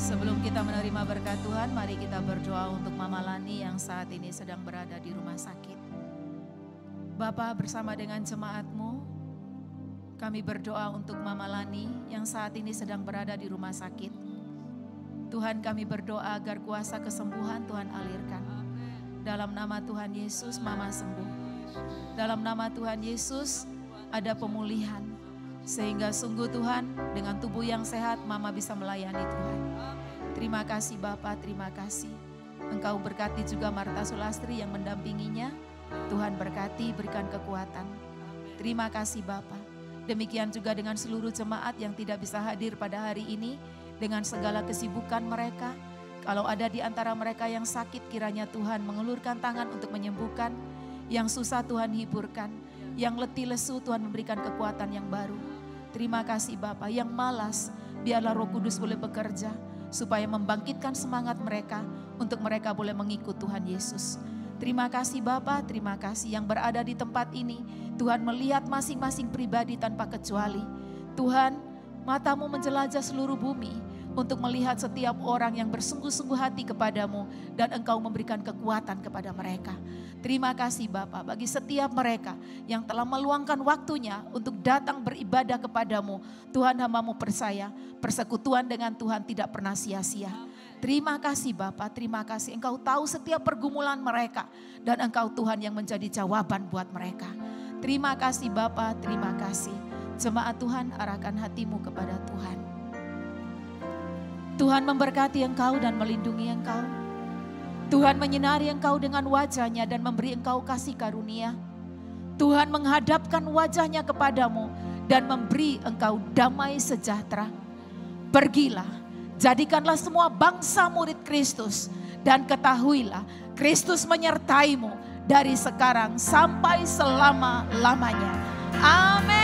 Sebelum kita menerima berkat Tuhan, mari kita berdoa untuk Mama Lani yang saat ini sedang berada di rumah sakit. Bapa, bersama dengan jemaat-Mu, kami berdoa untuk Mama Lani yang saat ini sedang berada di rumah sakit. Tuhan, kami berdoa agar kuasa kesembuhan Tuhan alirkan. Dalam nama Tuhan Yesus, Mama sembuh. Dalam nama Tuhan Yesus, ada pemulihan. Sehingga sungguh Tuhan, dengan tubuh yang sehat, Mama bisa melayani Tuhan. Terima kasih Bapa, terima kasih. Engkau berkati juga Marta Sulastri yang mendampinginya. Tuhan berkati, berikan kekuatan. Terima kasih Bapa. Demikian juga dengan seluruh jemaat yang tidak bisa hadir pada hari ini, dengan segala kesibukan mereka. Kalau ada di antara mereka yang sakit, kiranya Tuhan mengulurkan tangan untuk menyembuhkan. Yang susah Tuhan hiburkan. Yang letih lesu Tuhan memberikan kekuatan yang baru. Terima kasih Bapa. Yang malas biarlah Roh Kudus boleh bekerja supaya membangkitkan semangat mereka untuk mereka boleh mengikut Tuhan Yesus. Terima kasih Bapa, terima kasih yang berada di tempat ini. Tuhan melihat masing-masing pribadi tanpa kecuali. Tuhan, matamu menjelajah seluruh bumi untuk melihat setiap orang yang bersungguh-sungguh hati kepadamu dan Engkau memberikan kekuatan kepada mereka. Terima kasih Bapa bagi setiap mereka yang telah meluangkan waktunya untuk datang beribadah kepadamu. Tuhan, hamba-Mu percaya persekutuan dengan Tuhan tidak pernah sia-sia. Terima kasih Bapa, terima kasih Engkau tahu setiap pergumulan mereka dan Engkau Tuhan yang menjadi jawaban buat mereka. Terima kasih Bapa, terima kasih. Jemaat Tuhan, arahkan hatimu kepada Tuhan. Tuhan memberkati engkau dan melindungi engkau. Tuhan menyinari engkau dengan wajahnya dan memberi engkau kasih karunia. Tuhan menghadapkan wajahnya kepadamu dan memberi engkau damai sejahtera. Pergilah, jadikanlah semua bangsa murid Kristus dan ketahuilah Kristus menyertaimu dari sekarang sampai selama-lamanya. Amin.